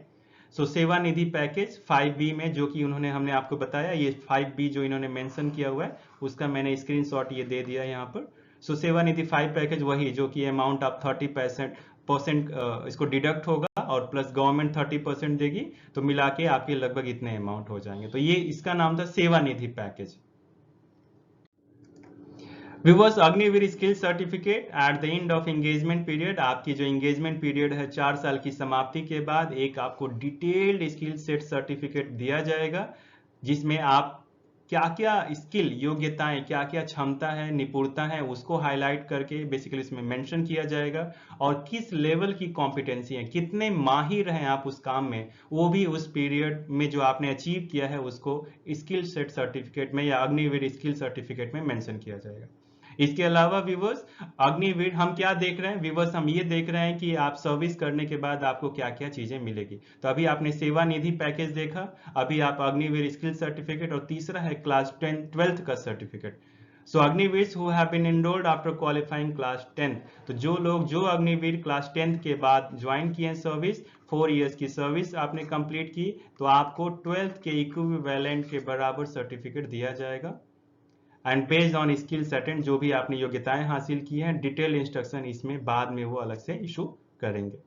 सो सेवानिधि पैकेज 5B में, जो कि उन्होंने हमने आपको बताया, ये 5B जो इन्होंने मेंशन किया हुआ है उसका मैंने स्क्रीनशॉट ये दे दिया यहाँ पर। सो सेवानिधि 5 पैकेज वही जो कि अमाउंट आप 30% इसको डिडक्ट होगा और प्लस गवर्नमेंट 30% देगी, तो मिला के आपके लगभग इतने अमाउंट हो जाएंगे। तो ये इसका नाम था Sevanidhi package. Viewers, Agniveer skill certificate at the end of engagement period, आपकी जो एंगेजमेंट पीरियड है 4 साल की समाप्ति के बाद एक आपको डिटेल्ड स्किल सेट सर्टिफिकेट दिया जाएगा, जिसमें आप क्या क्या स्किल, योग्यताएं, क्या क्या क्षमता है, निपुणता है, उसको हाईलाइट करके बेसिकली इसमें मेंशन किया जाएगा, और किस लेवल की कॉम्पिटेंसी है, कितने माहिर हैं आप उस काम में, वो भी उस पीरियड में जो आपने अचीव किया है उसको स्किल सेट सर्टिफिकेट में या अग्निवीर स्किल सर्टिफिकेट में मेंशन किया जाएगा। इसके अलावा व्यूवर्स, अग्निवीर हम क्या देख रहे हैं व्यूवर्स, हम ये देख रहे हैं कि आप सर्विस करने के बाद आपको क्या क्या चीजें मिलेगी। तो अभी आपने सेवानिधि पैकेज देखा, अभी आप अग्निवीर स्किल सर्टिफिकेट, और तीसरा है क्लास 12th का certificate. So Agniveer who have been enrolled after qualifying class 10th, तो जो लोग जो अग्निवीर क्लास 10th के बाद ज्वाइन किए हैं सर्विस, 4 इयर्स की सर्विस आपने कंप्लीट की, तो आपको 12th के इक्विवेलेंट के बराबर सर्टिफिकेट दिया जाएगा। एंड बेस्ड ऑन स्किल सेटेंड, जो भी आपने योग्यताएं हासिल की हैं, डिटेल इंस्ट्रक्शन इसमें बाद में वो अलग से इशू करेंगे।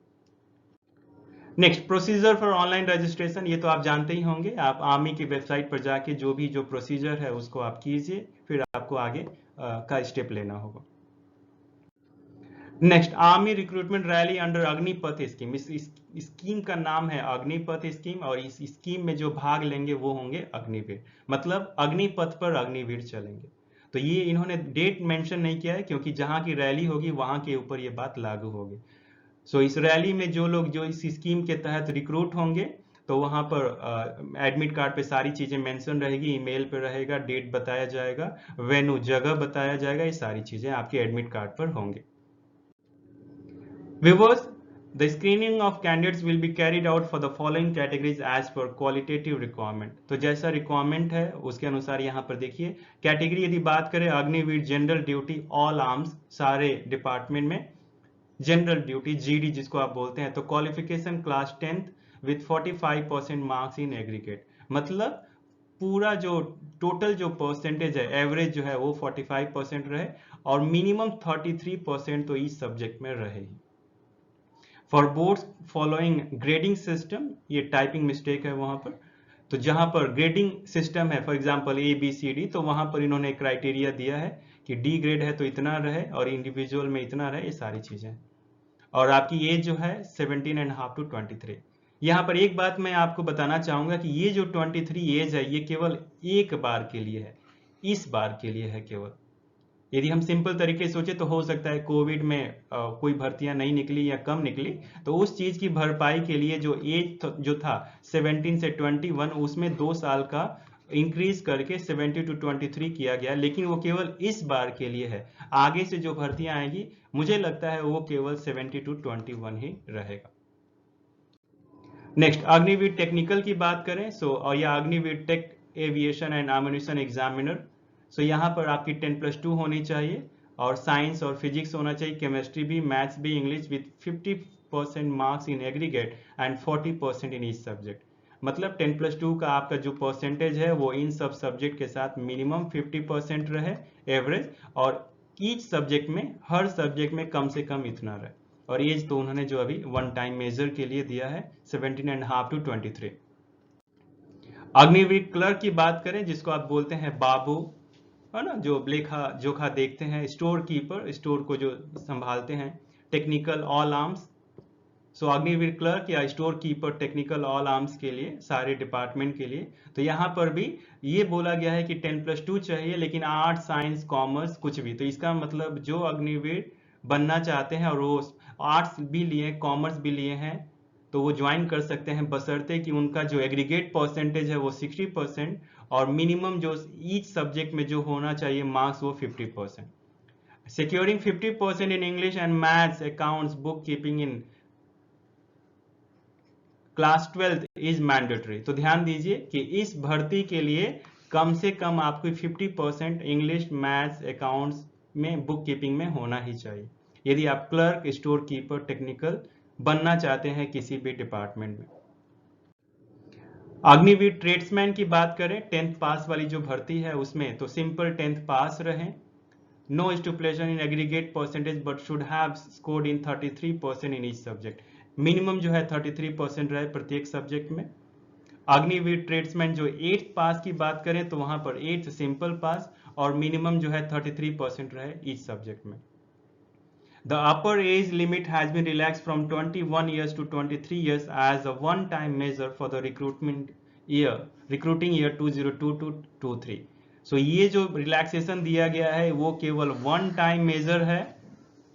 Next, procedure for online registration, ये तो आप जानते ही होंगे, आप आर्मी की वेबसाइट पर जाके जो भी जो प्रोसीजर है उसको आप कीजिए, फिर आपको आगे का स्टेप लेना होगा। Next, army recruitment rally under Agnipath scheme, इस स्कीम का नाम है अग्निपथ स्कीम, और इस स्कीम में जो भाग लेंगे वो होंगे अग्निवीर, मतलब अग्निपथ पर अग्निवीर चलेंगे। तो ये इन्होंने डेट मेंशन नहीं किया है, क्योंकि जहां की रैली होगी वहां के ऊपर ये बात लागू होगी। सो इस रैली में जो लोग जो इस स्कीम के तहत रिक्रूट होंगे, तो वहां पर एडमिट कार्ड पे सारी चीजें मेंशन रहेगी, ईमेल पे रहेगा, डेट बताया जाएगा, वेन्यू जगह बताया जाएगा, ये सारी चीजें आपके एडमिट कार्ड पर होंगे। Viewers, the screening of candidates will be carried out for the following categories as per qualitative requirement. तो जैसा रिक्वायरमेंट है उसके अनुसार यहाँ पर देखिए, कैटेगरी यदि बात करें Agniveer general duty all arms, सारे डिपार्टमेंट में जनरल ड्यूटी जीडी जिसको आप बोलते हैं, तो qualification class 10th with 45% marks in aggregate, मतलब पूरा जो टोटल जो परसेंटेज है, एवरेज जो है वो 45% रहे, और मिनिमम 33% तो इस सब्जेक्ट में रहे। For boards following grading system, ये टाइपिंग मिस्टेक है वहां पर, तो जहां पर ग्रेडिंग सिस्टम है, फॉर एग्जांपल ABCD, तो वहां पर इन्होंने क्राइटेरिया दिया है कि डी ग्रेड है तो इतना रहे, और इंडिविजुअल में इतना रहे, ये सारी चीजें। और आपकी एज जो है 17.5 to 23। यहाँ पर एक बात मैं आपको बताना चाहूंगा कि ये जो 23 एज है ये केवल एक बार के लिए है, इस बार के लिए है केवल। यदि हम सिंपल तरीके से सोचे तो हो सकता है कोविड में कोई भर्तियां नहीं निकली या कम निकली, तो उस चीज की भरपाई के लिए जो एज जो था 17 से 21, उसमें 2 साल का इंक्रीज करके 70 to 23 किया गया, लेकिन वो केवल इस बार के लिए है। आगे से जो भर्तियां आएगी मुझे लगता है वो केवल 70 to 21 ही रहेगा। नेक्स्ट, अग्निवीर टेक्निकल की बात करें, सो या Agniveer tech aviation and ammunition examiner, so यहाँ पर आपकी 10+2 होनी चाहिए, और साइंस और फिजिक्स होना चाहिए, केमिस्ट्री भी, मैथ्स भी, English with 50% marks in aggregate and 40% in each subject, मतलब 10+2 का आपका जो परसेंटेज है वो इन सब सब्जेक्ट के साथ मिनिमम 50% रहे एवरेज, और ईच सब्जेक्ट में, हर सब्जेक्ट में कम से कम इतना रहे। और एज तो उन्होंने जो अभी वन टाइम मेजर के लिए दिया है 17.5 to 23। अग्निवीर क्लर्क की बात करें, जिसको आप बोलते हैं बाबू, है ना, जो लेखा जोखा देखते हैं, स्टोर कीपर, स्टोर को जो संभालते हैं, टेक्निकल ऑल आर्म्स, सो अग्निवीर क्लर्क या store keeper technical all arms के लिए, सारे डिपार्टमेंट के लिए। तो यहाँ पर भी ये बोला गया है कि 10+2 चाहिए, लेकिन आर्ट्स साइंस कॉमर्स कुछ भी, तो इसका मतलब जो अग्निवीर बनना चाहते हैं और वो आर्ट्स भी लिए, कॉमर्स भी लिए हैं, तो वो ज्वाइन कर सकते हैं, बशर्ते कि उनका जो एग्रीगेट परसेंटेज है वो 60% और मिनिमम जो ईच सब्जेक्ट में जो होना चाहिए मार्क्स वो 50%. Securing 50% in English and Maths, Accounts, Bookkeeping in class 12 is mandatory. तो ध्यान दीजिए कि इस भर्ती के लिए कम से कम आपको 50% इंग्लिश, मैथ्स, अकाउंट्स में, बुक कीपिंग में होना ही चाहिए यदि आप क्लर्क, स्टोर कीपर, टेक्निकल बनना चाहते हैं किसी भी डिपार्टमेंट में. अग्निवीर ट्रेड्समैन की बात करें, 10th पास वाली जो भर्ती है उसमें तो सिंपल 10th पास रहे. No stipulation in aggregate percentage but should have scored in 33% in each subject. Minimum जो है 33% रहे प्रत्येक सब्जेक्ट में. अग्निवीर ट्रेड्समैन जो 8th पास की बात करें तो वहां पर 8th सिंपल पास और मिनिमम जो है 33% रहे ईच सब्जेक्ट में. The upper age limit has been relaxed from 21 years to 23 years as a one-time measure for the recruiting year 2022-23. So ये जो रिलैक्सेशन दिया गया है वो केवल वन टाइम मेजर है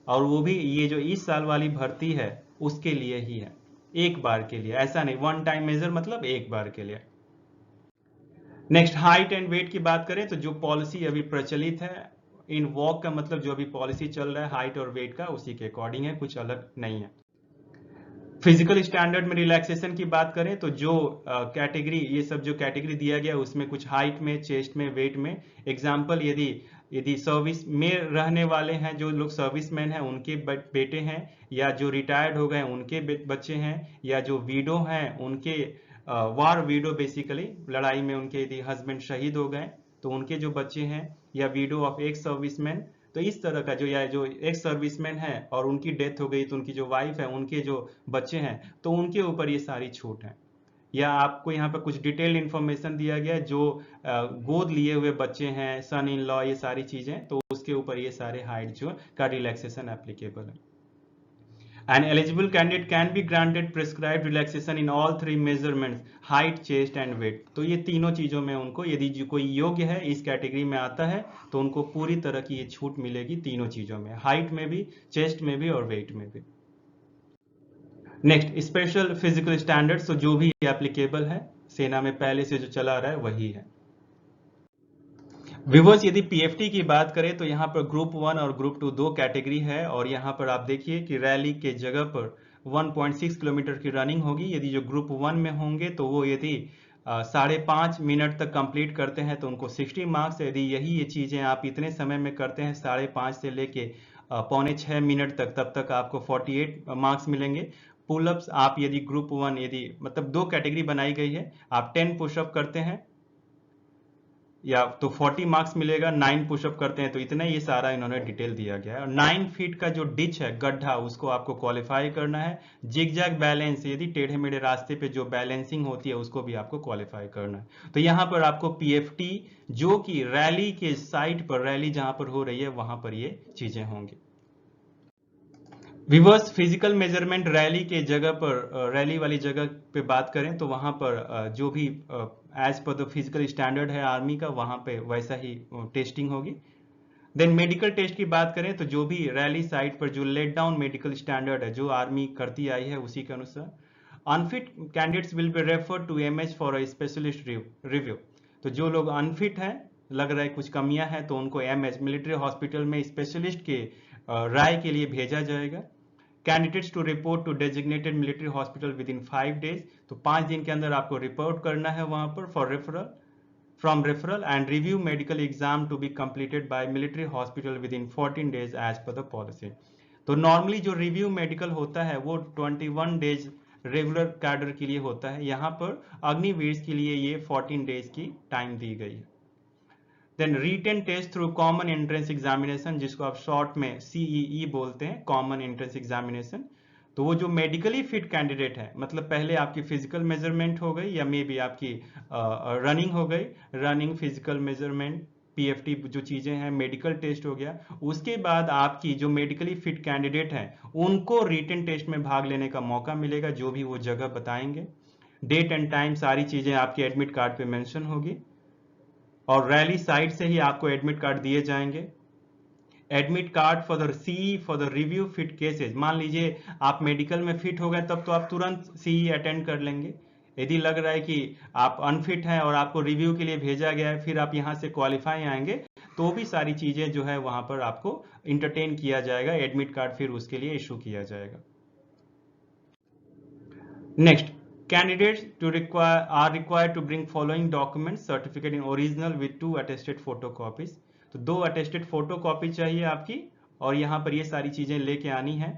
और वो भी ये जो इस साल वाली भर्ती है उसके लिए ही है, एक बार के लिए. ऐसा नहीं, वन टाइम मेजर मतलब एक बार के लिए. नेक्स्ट, हाइट एंड वेट की बात करें तो जो पॉलिसी अभी प्रचलित है इन वॉक का मतलब जो अभी पॉलिसी चल रहा है हाइट और वेट का उसी के अकॉर्डिंग है, कुछ अलग नहीं है. फिजिकल स्टैंडर्ड में रिलैक्सेशन की बात करें तो जो कैटेगरी, ये सब जो कैटेगरी दिया गया उसमें कुछ हाइट में, चेस्ट में, वेट में. एग्जांपल, यदि सर्विस में रहने वाले हैं, जो लोग सर्विसमैन हैं उनके बेटे हैं, या जो रिटायर्ड हो गए उनके बच्चे हैं, या जो वीडो हैं उनके, वार वीडो बेसिकली लड़ाई में उनके यदि हस्बैंड शहीद हो गए तो उनके जो बच्चे हैं, या वीडो ऑफ एक्स सर्विसमैन. तो इस तरह का जो एक्स सर्विसमैन है और उनकी डेथ हो गई तो उनकी जो वाइफ है, उनके जो बच्चे हैं, तो उनके ऊपर ये सारी छूट है. या आपको यहाँ पर कुछ डिटेल इंफॉर्मेशन दिया गया है, जो गोद लिए हुए बच्चे हैं, सन इन लॉ, ये सारी चीजें, तो उसके ऊपर ये सारे हाइट जो का रिलैक्सेशन एप्लीकेबल है. An eligible candidate can be granted prescribed relaxation in all three measurements, height, chest and weight. तो ये तीनों चीजों में उनको, यदि जो कोई योग्य है, इस कैटेगरी में आता है, तो उनको पूरी तरह की ये छूट मिलेगी तीनों चीजों में, हाइट में भी, चेस्ट में भी और वेट में भी. नेक्स्ट, स्पेशल फिजिकल स्टैंडर्ड्स, तो जो भी एप्लीकेबल है, सेना में पहले से जो चला रहा है वही है. व्यूअर्स, यदि पीएफटी की बात करें तो यहाँ पर ग्रुप 1 और ग्रुप 2 दो कैटेगरी है और यहाँ पर आप देखिए कि रैली के जगह पर 1.6 किलोमीटर की रनिंग होगी. यदि जो ग्रुप 1 में होंगे तो वो यदि 5.5 मिनट तक कंप्लीट करते हैं तो उनको 60 मार्क्स. यदि यही ये चीजें आप इतने समय में करते हैं 5.5 से लेके 5.25 मिनट तक, तब तक आपको 48 मार्क्स मिलेंगे. पुलअप्स आप यदि ग्रुप 1, यदि मतलब दो कैटेगरी बनाई गई है, आप 10 पुशअप करते हैं या तो 40 मार्क्स मिलेगा, 9 पुशअप करते हैं तो इतना, ये सारा इन्होंने डिटेल दिया गया है. और 9 फीट का जो डिच है, गड्ढा, उसको आपको क्वालिफाई करना है. जिगजैग बैलेंस, यदि टेढ़े मेढ़े रास्ते पे जो बैलेंसिंग होती है उसको भी आपको क्वालिफाई करना है. तो यहाँ पर आपको पीएफटी, जो कि रैली के साइट पर, रैली जहां पर हो रही है वहां पर ये चीजें होंगी. विवर्स, फिजिकल मेजरमेंट रैली के जगह पर, रैली वाली जगह पे बात करें तो वहां पर जो भी as per the physical standard है आर्मी का, वहां पे वैसा ही टेस्टिंग होगी. देन मेडिकल टेस्ट की बात करें तो जो भी रैली साइट पर जो लेट डाउन मेडिकल स्टैंडर्ड है जो आर्मी करती आई है उसी के अनुसार. Unfit candidates will be refer to MH for a specialist review. तो जो लोग अनफिट हैं, लग रहा है कुछ कमियां हैं, तो उनको एमएच मिलिट्री हॉस्पिटल में स्पेशलिस्ट के राय के लिए भेजा जाएगा. Candidates to report to designated military hospital within 5 days. तो 5 दिन के अंदर आपको रिपोर्ट करना है वहां पर for referral, from referral. And review medical exam to be completed by military hospital within 14 days as per the policy. तो नॉर्मली जो रिव्यू मेडिकल होता है वो 21 डेज रेगुलर कैडर के लिए होता है. यहाँ पर अग्निवीर के लिए ये 14 डेज की टाइम दी गई है. Then written test through common entrance examination, जिसको आप शॉर्ट में सीईई बोलते हैं, कॉमन एंट्रेंस एग्जामिनेशन. तो वो जो मेडिकली फिट कैंडिडेट है, मतलब पहले आपकी फिजिकल मेजरमेंट हो गई या मे बी आपकी रनिंग हो गई, रनिंग, फिजिकल मेजरमेंट, पीएफटी जो चीजें हैं, मेडिकल टेस्ट हो गया. उसके बाद आपकी जो मेडिकली फिट कैंडिडेट हैं उनको रिटन टेस्ट में भाग लेने का मौका मिलेगा, जो भी वो जगह बताएंगे. डेट एंड टाइम सारी चीजें आपके एडमिट कार्ड पे मेंशन होगी और रैली साइट से ही आपको एडमिट कार्ड दिए जाएंगे. Admit card for the CE for the review fit cases. मान लीजिए आप मेडिकल में फिट हो गए तब तो आप तुरंत सीई अटेंड कर लेंगे। यदि लग रहा है कि आप अनफिट हैं और आपको रिव्यू के लिए भेजा गया है, फिर आप यहाँ से क्वालिफाई आएंगे, तो भी सारी चीजें जो है वहां पर आपको इंटरटेन किया जाएगा, एडमिट कार्ड फिर उसके लिए इशू किया जाएगा। Next, candidates are required to bring following documents: certificate in original with 2 attested photocopies। तो 2 attested photocopy चाहिए आपकी, और यहाँ पर ये सारी चीजें लेके आनी है।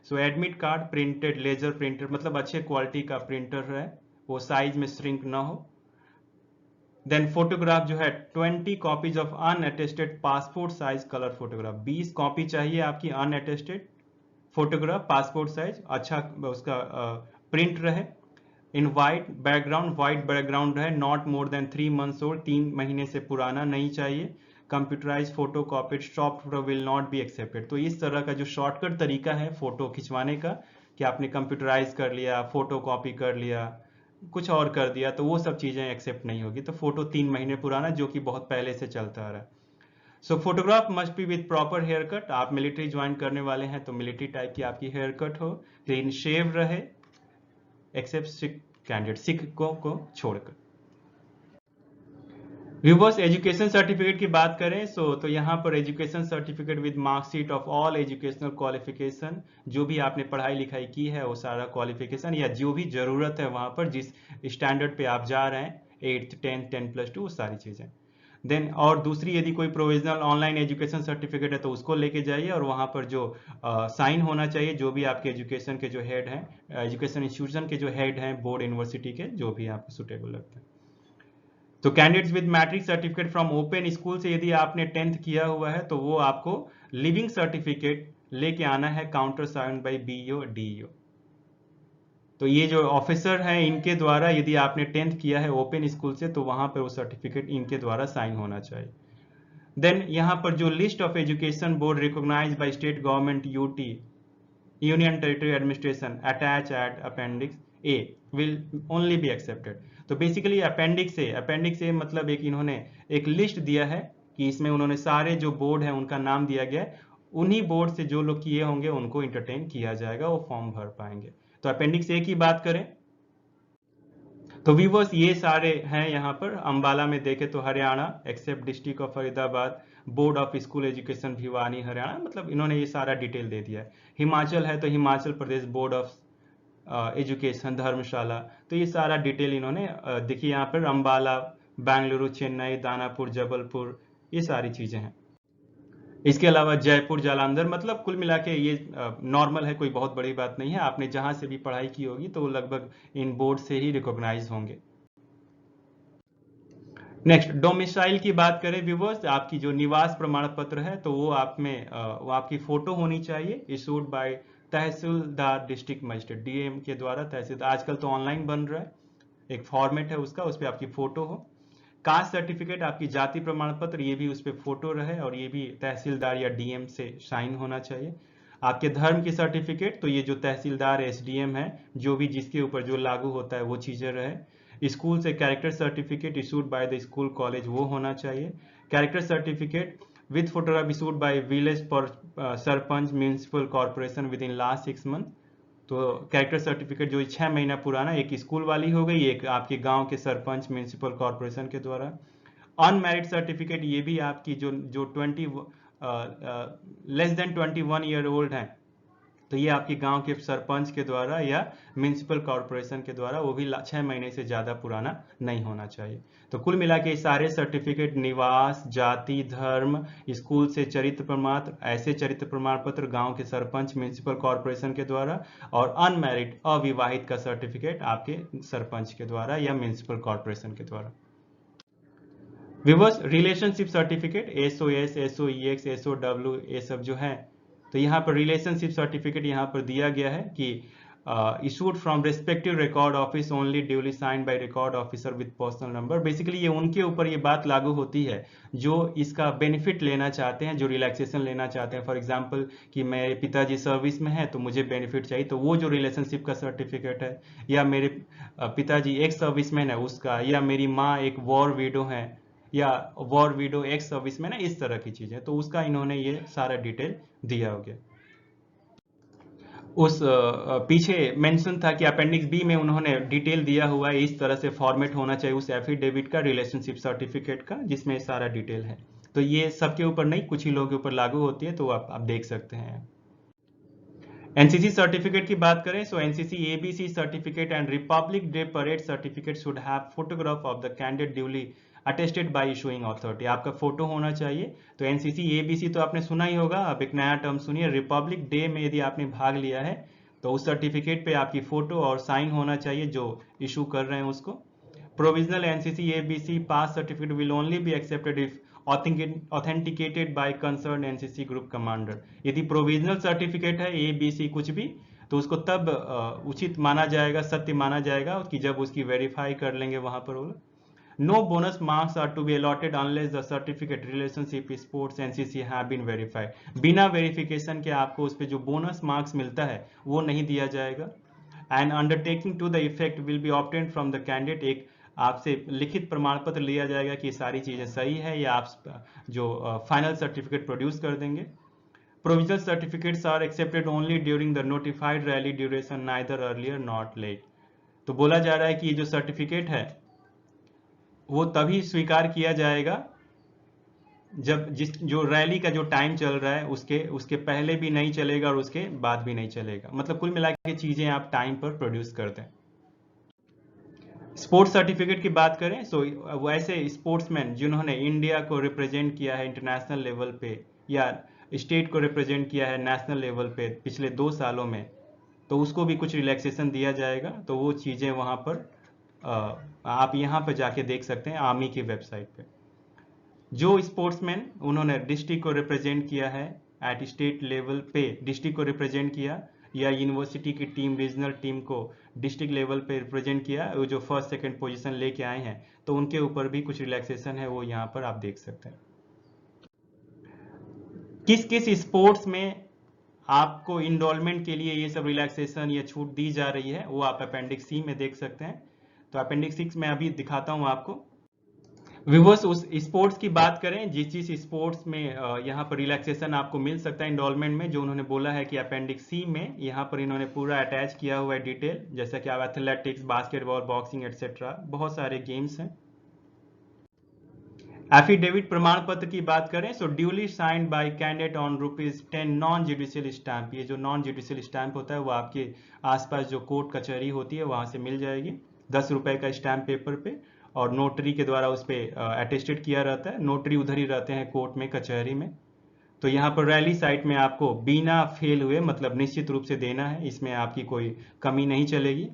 So admit card printed laser printer, मतलब अच्छे क्वालिटी का प्रिंटर है, वो साइज में श्रिंक ना हो। देन फोटोग्राफ जो है 20 copies of unattested passport size colour photograph, 20 copy चाहिए आपकी अनअटेस्टेड फोटोग्राफ पासपोर्ट साइज, अच्छा उसका प्रिंट रहे। इन वाइट बैकग्राउंड रहे, not more than 3 months old, 3 महीने से पुराना नहीं चाहिए। Computerised photo copied software will not be accepted. तो इस तरह का जो शॉर्टकट तरीका है फोटो खिंचवाने का, कि आपने कंप्यूटराइज कर लिया, फोटो कॉपी कर लिया, कुछ और कर दिया, तो वो सब चीजें एक्सेप्ट नहीं होगी। तो फोटो 3 महीने पुराना, जो कि बहुत पहले से चलता आ रहा है। So photograph must be with proper hair cut. आप मिलिट्री ज्वाइन करने वाले हैं तो मिलिट्री टाइप की आपकी हेयर कट हो, क्लीन शेव रहे, एक्सेप्ट सिख कैंडिडेट, सिखों को छोड़कर। व्यूवर्स, एजुकेशन सर्टिफिकेट की बात करें तो यहाँ पर education certificate with marksheet of all educational qualification, जो भी आपने पढ़ाई लिखाई की है वो सारा क्वालिफिकेशन, या जो भी जरूरत है वहां पर जिस स्टैंडर्ड पे आप जा रहे हैं, 8th 10th 10+2 सारी चीजें। देन और दूसरी, यदि कोई प्रोविजनल ऑनलाइन एजुकेशन सर्टिफिकेट है तो उसको लेके जाइए, और वहां पर जो साइन होना चाहिए, जो भी आपके एजुकेशन के जो हेड हैं, एजुकेशन इंस्टीट्यूशन के जो हेड हैं, बोर्ड यूनिवर्सिटी के, जो भी आपको सुटेबल लगता है। तो candidates with matric certificate from open school से, यदि आपने 10th किया हुआ है तो वो आपको लिविंग सर्टिफिकेट लेके आना है, countersign by BEO DEO. तो ये जो ऑफिसर हैं इनके द्वारा, यदि आपने 10th किया है ओपन स्कूल से तो वहां पर वो सर्टिफिकेट इनके द्वारा साइन होना चाहिए। देन यहाँ पर जो list of education board recognised by state government UT, union territory administration, attach at appendix A will only be accepted. तो बेसिकली अपेंडिक्स ए मतलब एक इन्होंने एक लिस्ट दिया है कि इसमें उन्होंने सारे जो बोर्ड है उनका नाम दिया गया है, उन्हीं बोर्ड से जो लोग किए होंगे उनको इंटरटेन किया जाएगा, वो फॉर्म भर पाएंगे। तो अपेंडिक्स ए की बात करें तो व्यूवर्स ये सारे हैं यहाँ पर। अंबाला में देखे तो Haryana, except district of Faridabad, board of school education Bhiwani Haryana, मतलब इन्होंने ये सारा डिटेल दे दिया है। हिमाचल है तो Himachal Pradesh board of education धर्मशाला, तो ये सारा डिटेल इन्होंने देखिए यहाँ पर अंबाला, बेंगलुरु, चेन्नई, दानापुर, जबलपुर, ये सारी चीजें हैं। इसके अलावा जयपुर, जालंधर, मतलब कुल मिला के ये नॉर्मल है, कोई बहुत बड़ी बात नहीं है। आपने जहां से भी पढ़ाई की होगी तो लगभग इन बोर्ड से ही रिकॉग्नाइज होंगे। नेक्स्ट, डोमिसाइल की बात करें व्यूवर्स, आपकी जो निवास प्रमाण पत्र है तो वो आप में वो आपकी फोटो होनी चाहिए, issued by tehsildar district magistrate, DM के द्वारा तहसीलदार। आजकल तो ऑनलाइन बन रहा है, एक फॉर्मेट है उसका, उस पर आपकी फोटो हो। कास्ट सर्टिफिकेट, आपकी जाति प्रमाण पत्र, ये भी उस पर फोटो रहे और ये भी तहसीलदार या डीएम से साइन होना चाहिए। आपके धर्म की सर्टिफिकेट, तो ये जो तहसीलदार एसडीएम है, जो भी जिसके ऊपर जो लागू होता है वो चीजें रहे। स्कूल से character certificate issued by the school college, वो होना चाहिए। Character certificate with photograph issued by village sarpanch municipal corporation with in last 6 months। तो कैरेक्टर सर्टिफिकेट जो 6 महीना पुराना, एक स्कूल वाली हो गई, एक आपके गांव के सरपंच म्यूनिसिपल कॉर्पोरेशन के द्वारा। अनमैरिड सर्टिफिकेट, ये भी आपकी जो लेस देन 21 ईयर ओल्ड है, तो ये आपके गांव के सरपंच के द्वारा या म्यूनिसिपल कॉर्पोरेशन के द्वारा, वो भी 6 महीने से ज्यादा पुराना नहीं होना चाहिए। तो कुल मिला के सारे सर्टिफिकेट, निवास, जाति, धर्म, स्कूल से चरित्र प्रमाण, ऐसे चरित्र प्रमाण पत्र गांव के सरपंच म्यूनिसिपल कॉर्पोरेशन के द्वारा, और अनमैरिड अविवाहित का सर्टिफिकेट आपके सरपंच के द्वारा या म्यूनिसिपल कॉर्पोरेशन के द्वारा। Viewers, relationship certificate, SOS, SOEX, SOW, ये सब जो है, तो यहाँ पर रिलेशनशिप सर्टिफिकेट यहाँ पर दिया गया है कि issued from respective record office only duly signed bye record officer with personal number. Basically ये उनके ऊपर ये बात लागू होती है जो इसका बेनिफिट लेना चाहते हैं, जो रिलैक्सेशन लेना चाहते हैं। फॉर एग्जांपल कि मेरे पिताजी सर्विस में है तो मुझे बेनिफिट चाहिए, तो वो जो रिलेशनशिप का सर्टिफिकेट है, या मेरे पिताजी एक सर्विसमैन है उसका, या मेरी माँ एक वॉर विडो है, या वॉर विडो, एक्स सर्विसमैन है, इस तरह की चीजें, तो उसका इन्होंने ये सारा डिटेल दिया हो गया। उस पीछे मेंशन था कि अपेंडिक्स बी में उन्होंने डिटेल दिया हुआ है, इस तरह से फॉर्मेट होना चाहिए उस एफिडेविट का, रिलेशनशिप सर्टिफिकेट का, जिसमें सारा डिटेल है। तो ये सबके ऊपर नहीं, कुछ ही लोगों के ऊपर लागू होती है, तो आप देख सकते हैं। एनसीसी सर्टिफिकेट की बात करें, so NCC ABC certificate and Republic Day parade certificate should have photograph of the candidate duly attested by issuing authority. आपका फोटो होना चाहिए। तो एनसीसी एबीसी तो आपने सुना ही होगा, अब एक नया टर्म सुनिए, रिपब्लिक डे में यदि आपने भाग लिया है तो उस सर्टिफिकेट पे आपकी फोटो और साइन होना चाहिए जो इशू कर रहे हैं उसको। Provisional NCC ABC pass certificate will only be accepted if authenticated by concern NCC group commander. यदि प्रोविजनल सर्टिफिकेट है एबीसी कुछ भी, तो उसको तब उचित माना जाएगा, सत्य माना जाएगा कि जब उसकी वेरीफाई कर लेंगे वहां पर वो। No bonus marks are to be allotted unless the certificate relationship sports NCC have been verified. बिना वेरिफिकेशन के आपको उस पर जो बोनस मार्क्स मिलता है वो नहीं दिया जाएगा। And undertaking to the effect will be obtained from the candidate. एक आपसे लिखित प्रमाण पत्र लिया जाएगा कि सारी चीजें सही है, या आप जो फाइनल सर्टिफिकेट प्रोड्यूस कर देंगे। Provisional certificates are accepted only during the notified rally duration, neither earlier not late. तो बोला जा रहा है कि ये जो सर्टिफिकेट है वो तभी स्वीकार किया जाएगा जब जो रैली का जो टाइम चल रहा है उसके पहले भी नहीं चलेगा और उसके बाद भी नहीं चलेगा। मतलब कुल मिला के चीजें आप टाइम पर प्रोड्यूस करते हैं। स्पोर्ट्स सर्टिफिकेट की बात करें, सो वैसे स्पोर्ट्समैन जिन्होंने इंडिया को रिप्रेजेंट किया है इंटरनेशनल लेवल पे या स्टेट को रिप्रेजेंट किया है नेशनल लेवल पे पिछले 2 सालों में, तो उसको भी कुछ रिलैक्सेशन दिया जाएगा। तो वो चीजें वहां पर आप यहाँ पे जाके देख सकते हैं आर्मी की वेबसाइट पे। जो स्पोर्ट्समैन उन्होंने डिस्ट्रिक्ट को रिप्रेजेंट किया है एट स्टेट लेवल पे, डिस्ट्रिक्ट को रिप्रेजेंट किया, या यूनिवर्सिटी की टीम रीजनल टीम को डिस्ट्रिक्ट लेवल पे रिप्रेजेंट किया, वो जो फर्स्ट सेकंड पोजीशन लेके आए हैं, तो उनके ऊपर भी कुछ रिलैक्सेशन है, वो यहाँ पर आप देख सकते हैं। किस किस स्पोर्ट्स में आपको इनरोलमेंट के लिए ये सब रिलैक्सेशन या छूट दी जा रही है वो आप अपेंडिक्स सी में देख सकते हैं। तो अपेंडिक्स 6 में अभी दिखाता हूं आपको। विवर्स, उस स्पोर्ट्स की बात करें जिस जिस स्पोर्ट्स में यहाँ पर रिलैक्सेशन आपको मिल सकता है इनरोलमेंट में, जो उन्होंने बोला है कि अपेंडिक्स सी में यहाँ पर इन्होंने पूरा अटैच किया हुआ है डिटेल, जैसा कि आप एथलेटिक्स, बास्केटबॉल, बॉक्सिंग एटसेट्रा, बहुत सारे गेम्स हैं। एफिडेविट प्रमाण पत्र की बात करें, so duly signed by candidate on ₹10 non judicial stamp. ये जो नॉन जुडिशियल स्टैंप होता है वो आपके आसपास जो कोर्ट कचहरी होती है वहां से मिल जाएगी, ₹10 का स्टैंप पेपर पे, और नोटरी के द्वारा उस पर अटेस्टेड किया रहता है। नोटरी उधर ही रहते हैं कोर्ट में, कचहरी में। तो यहाँ पर रैली साइट में आपको बिना फेल हुए, मतलब निश्चित रूप से देना है, इसमें आपकी कोई कमी नहीं चलेगी।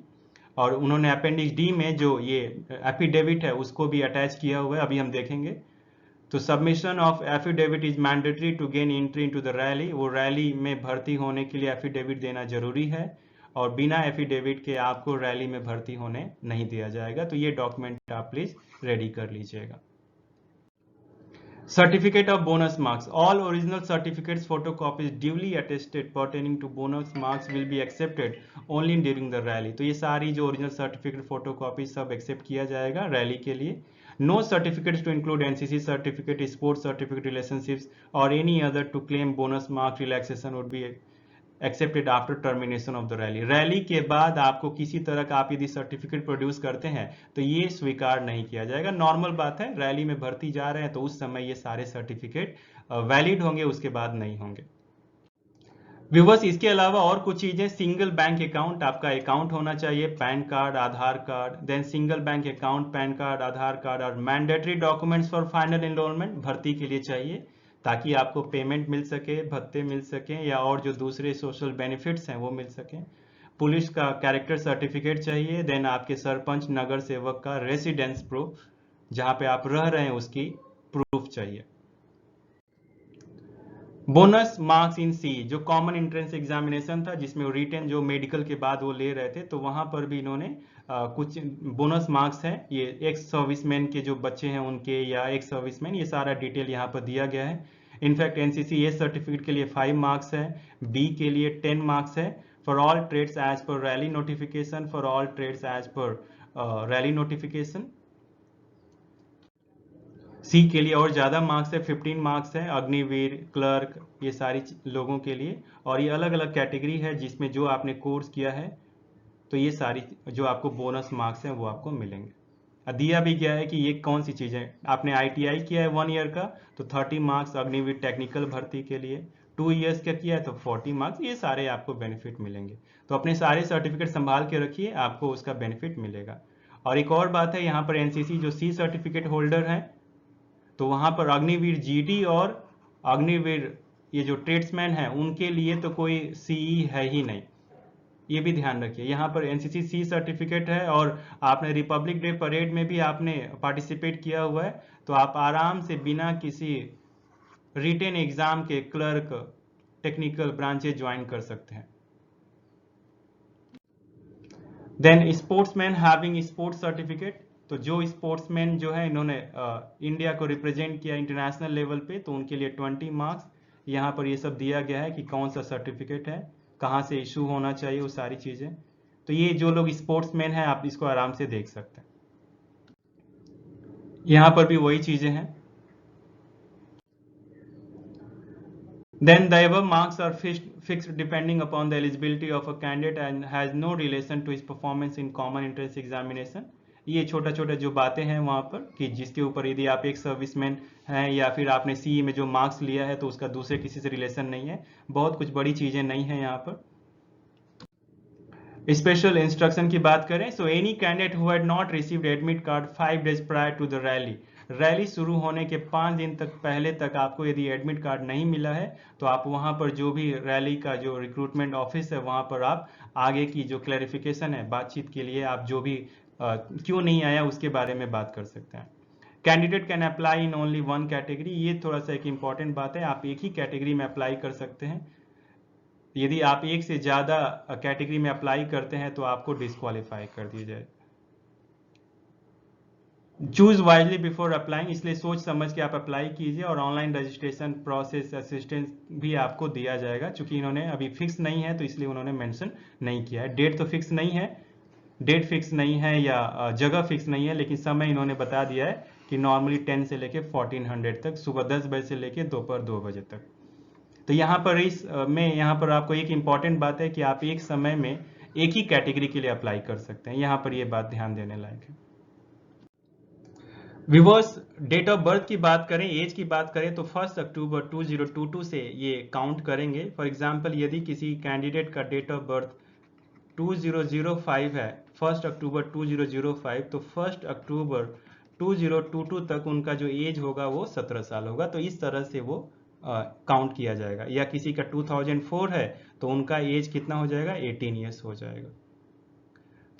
और उन्होंने अपेंडिक्स डी में जो ये एफिडेविट है उसको भी अटैच किया हुआ है, अभी हम देखेंगे। तो submission of affidavit is mandatory to gain entry into the rally. वो रैली में भर्ती होने के लिए एफिडेविट देना जरूरी है, और बिना एफिडेविट के आपको रैली में भर्ती होने नहीं दिया जाएगा। तो ये डॉक्यूमेंट आप प्लीज रेडी कर लीजिएगा। Certificate of bonus marks. All original certificates photocopies duly attested pertaining to bonus marks will be accepted only during the rally. तो ये सारी जो ओरिजिनल सर्टिफिकेट फोटोकॉपी सब एक्सेप्ट किया जाएगा रैली के लिए। No certificates to include NCC certificate, sports certificate, relationships or any other to claim bonus mark relaxation would be accepted after termination of the rally. Rally के बाद आपको किसी तरह का आप यदि सर्टिफिकेट प्रोड्यूस करते हैं तो ये स्वीकार नहीं किया जाएगा। नॉर्मल बात है, रैली में भर्ती जा रहे हैं तो उस समय ये सारे सर्टिफिकेट वैलिड होंगे, उसके बाद नहीं होंगे। व्यूवर्स, इसके अलावा और कुछ चीजें, सिंगल बैंक अकाउंट, आपका अकाउंट होना चाहिए, PAN card, Aadhaar card, then single bank account, PAN card, Aadhaar card, और mandatory documents for final enrolment भर्ती के लिए चाहिए, ताकि आपको पेमेंट मिल सके, भत्ते मिल सके, या और जो दूसरे सोशल बेनिफिट्स हैं वो मिल सके। पुलिस का कैरेक्टर सर्टिफिकेट चाहिए, देन आपके सरपंच, नगर सेवक का रेसिडेंस प्रूफ, जहां पे आप रह रहे हैं उसकी प्रूफ चाहिए। बोनस मार्क्स इन सी, जो कॉमन एंट्रेंस एग्जामिनेशन था जिसमें रिटन जो मेडिकल के बाद वो ले रहे थे, तो वहां पर भी इन्होंने कुछ बोनस मार्क्स है, ये एक्स सर्विसमैन के जो बच्चे हैं उनके, या एक्स सर्विसमैन, ये सारा डिटेल यहाँ पर दिया गया है। इनफैक्ट एनसीसी ए सर्टिफिकेट के लिए 5 मार्क्स है, बी के लिए 10 मार्क्स है, for all trades as per rally notification, for all trades as per rally notification. C के लिए और ज़्यादा मार्क्स है, 15 मार्क्स है, अग्निवीर, क्लर्क, ये सारी लोगों के लिए। और ये अलग अलग कैटेगरी है जिसमें जो आपने कोर्स किया है तो ये सारी जो आपको बोनस मार्क्स हैं वो आपको मिलेंगे। दिया भी गया है कि ये कौन सी चीज़ें, आपने ITI किया है 1 ईयर का तो 30 मार्क्स अग्निवीर टेक्निकल भर्ती के लिए, 2 इयर्स का किया है तो 40 मार्क्स, ये सारे आपको बेनिफिट मिलेंगे। तो अपने सारे सर्टिफिकेट संभाल के रखिए, आपको उसका बेनिफिट मिलेगा। और एक और बात है, यहाँ पर NCC जो C सर्टिफिकेट होल्डर हैं तो वहाँ पर अग्निवीर GD और अग्निवीर ये जो ट्रेड्समैन हैं उनके लिए तो कोई CE है ही नहीं, ये भी ध्यान रखिए। यहाँ पर NCC C सर्टिफिकेट है और आपने रिपब्लिक डे परेड में भी आपने पार्टिसिपेट किया हुआ है तो आप आराम से बिना किसी रिटेन एग्जाम के क्लर्क टेक्निकल ब्रांचेज ज्वाइन कर सकते हैं। Then sportsman having sports certificate, तो जो स्पोर्ट्समैन जो है इन्होंने इंडिया को रिप्रेजेंट किया इंटरनेशनल लेवल पे तो उनके लिए 20 मार्क्स। यहाँ पर ये सब दिया गया है कि कौन सा सर्टिफिकेट है, कहाँ से इशू होना चाहिए, वो सारी चीज़ें। तो ये जो लोग स्पोर्ट्समैन हैं आप इसको आराम से देख सकते हैं। यहाँ पर भी वही चीज़ें हैं। Then the above marks are fixed depending upon the eligibility of a candidate and has no relation to his performance in common entrance examination. ये छोटा छोटा जो बातें हैं वहाँ पर कि जिसके ऊपर यदि आप एक सर्विसमैन हैं या फिर आपने CE में जो मार्क्स लिया है तो उसका दूसरे किसी से रिलेशन नहीं है, बहुत कुछ बड़ी चीज़ें नहीं हैं यहाँ पर। स्पेशल इंस्ट्रक्शन की बात करें, so any candidate who had not received admit card 5 days prior to the rally शुरू होने के 5 दिन तक पहले तक आपको यदि एडमिट कार्ड नहीं मिला है तो आप वहां पर जो भी रैली का जो रिक्रूटमेंट ऑफिस है वहां पर आप आगे की जो क्लैरिफिकेशन है बातचीत के लिए आप जो भी क्यों नहीं आया उसके बारे में बात कर सकते हैं। Candidate can apply in only 1 category, ये थोड़ा सा एक इंपॉर्टेंट बात है, आप एक ही कैटेगरी में अप्लाई कर सकते हैं। यदि आप एक से ज़्यादा कैटेगरी में अप्लाई करते हैं तो आपको डिस्क्वालीफाई कर दिया जाए। चूज वाइजली बिफोर अप्लाइंग, इसलिए सोच समझ के आप अप्लाई कीजिए और ऑनलाइन रजिस्ट्रेशन प्रोसेस असिस्टेंस भी आपको दिया जाएगा। चूंकि इन्होंने अभी फिक्स नहीं है तो इसलिए उन्होंने मेंशन नहीं किया है। डेट तो फिक्स नहीं है, डेट फिक्स नहीं है या जगह फिक्स नहीं है, लेकिन समय इन्होंने बता दिया है कि नॉर्मली 10 से लेके 1400 तक, सुबह 10 बजे से लेके दोपहर 2 बजे तक। तो यहाँ पर यहाँ पर आपको एक इम्पॉर्टेंट बात है कि आप एक समय में एक ही कैटेगरी के लिए अप्लाई कर सकते हैं, यहाँ पर ये बात ध्यान देने लायक है। व्यूअर्स, डेट ऑफ बर्थ की बात करें, एज की बात करें तो 1 अक्टूबर 2022 से ये काउंट करेंगे। फॉर एग्जांपल यदि किसी कैंडिडेट का डेट ऑफ बर्थ 2005 है, 1 अक्टूबर 2005, तो 1 अक्टूबर 2022 तक उनका जो एज होगा वो 17 साल होगा। तो इस तरह से वो काउंट किया जाएगा। या किसी का 2004 है तो उनका एज कितना हो जाएगा, 18 ईयर्स हो जाएगा।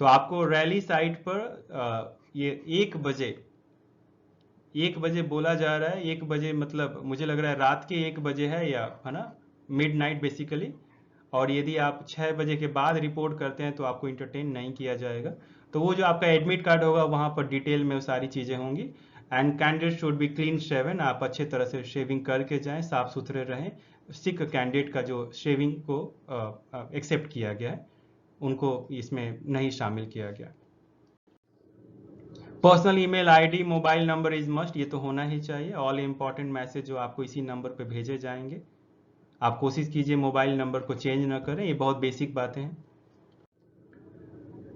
तो आपको रैली साइट पर ये 1 बजे बोला जा रहा है, 1 बजे मतलब मुझे लग रहा है रात के 1 बजे है ना, मिडनाइट बेसिकली। और यदि आप 6 बजे के बाद रिपोर्ट करते हैं तो आपको इंटरटेन नहीं किया जाएगा। तो वो जो आपका एडमिट कार्ड होगा वहाँ पर डिटेल में वो सारी चीज़ें होंगी। And candidate should be clean shaven, आप अच्छे तरह से शेविंग करके जाएं, साफ सुथरे रहें। सिख कैंडिडेट का जो शेविंग को एक्सेप्ट किया गया है उनको इसमें नहीं शामिल किया गया। Personal email ID, mobile number is must, ये तो होना ही चाहिए। ऑल इंपॉर्टेंट मैसेज जो आपको इसी नंबर पे भेजे जाएंगे, आप कोशिश कीजिए मोबाइल नंबर को चेंज ना करें, ये बहुत बेसिक बातें हैं।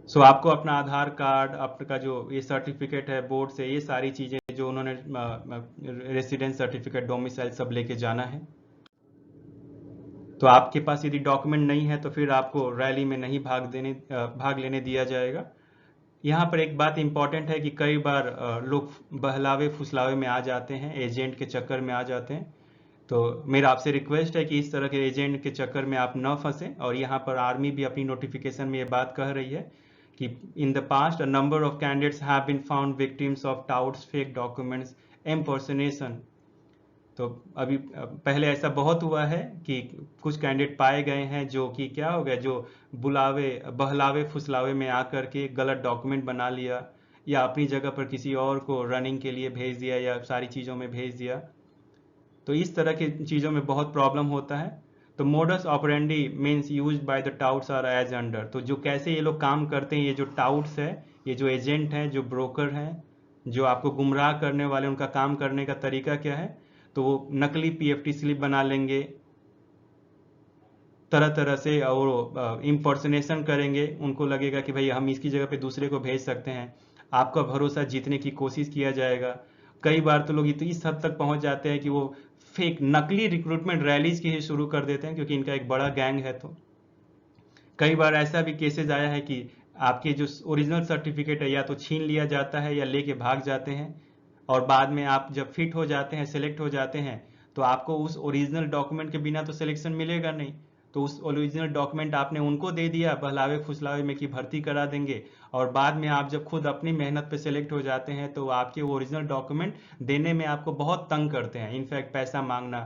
सो आपको अपना आधार कार्ड, आपका जो ये सर्टिफिकेट है बोर्ड से, ये सारी चीज़ें जो उन्होंने रेसिडेंस सर्टिफिकेट, डोमिसाइल सब लेके जाना है। तो आपके पास यदि डॉक्यूमेंट नहीं है तो फिर आपको रैली में नहीं भाग लेने दिया जाएगा। यहाँ पर एक बात इंपॉर्टेंट है कि कई बार लोग बहलावे फुसलावे में आ जाते हैं, एजेंट के चक्कर में आ जाते हैं। तो मेरा आपसे रिक्वेस्ट है कि इस तरह के एजेंट के चक्कर में आप न फंसें। और यहाँ पर आर्मी भी अपनी नोटिफिकेशन में ये बात कह रही है कि in the past a number of candidates have been found victims of touts, fake documents, impersonation. तो अभी पहले ऐसा बहुत हुआ है कि कुछ कैंडिडेट पाए गए हैं जो कि क्या हो गया, जो बहलावे फुसलावे में आकर के गलत डॉक्यूमेंट बना लिया या अपनी जगह पर किसी और को रनिंग के लिए भेज दिया या सारी चीज़ों में भेज दिया। तो इस तरह की चीज़ों में बहुत प्रॉब्लम होता है। तो modus operandi means used by the touts are as under. तो जो कैसे ये लोग काम करते हैं, ये जो टाउट्स है, ये जो एजेंट हैं, जो ब्रोकर हैं, जो आपको गुमराह करने वाले, उनका काम करने का तरीका क्या है, तो वो नकली पीएफटी स्लिप बना लेंगे, तरह तरह से और इम्पर्सनेशन करेंगे। उनको लगेगा कि भाई हम इसकी जगह पे दूसरे को भेज सकते हैं, आपका भरोसा जीतने की कोशिश किया जाएगा। कई बार तो लोग इस हद तक पहुंच जाते हैं कि वो फेक नकली रिक्रूटमेंट रैलीज की ही शुरू कर देते हैं, क्योंकि इनका एक बड़ा गैंग है। तो कई बार ऐसा भी केसेस आया है कि आपके जो ओरिजिनल सर्टिफिकेट है या तो छीन लिया जाता है या लेके भाग जाते हैं, और बाद में आप जब फिट हो जाते हैं, सेलेक्ट हो जाते हैं, तो आपको उस ओरिजिनल डॉक्यूमेंट के बिना तो सिलेक्शन मिलेगा नहीं। तो उस ओरिजिनल डॉक्यूमेंट आपने उनको दे दिया बहलावे फुसलावे में कि भर्ती करा देंगे, और बाद में आप जब खुद अपनी मेहनत पे सेलेक्ट हो जाते हैं तो आपके ओरिजिनल डॉक्यूमेंट देने में आपको बहुत तंग करते हैं। इनफैक्ट पैसा मांगना,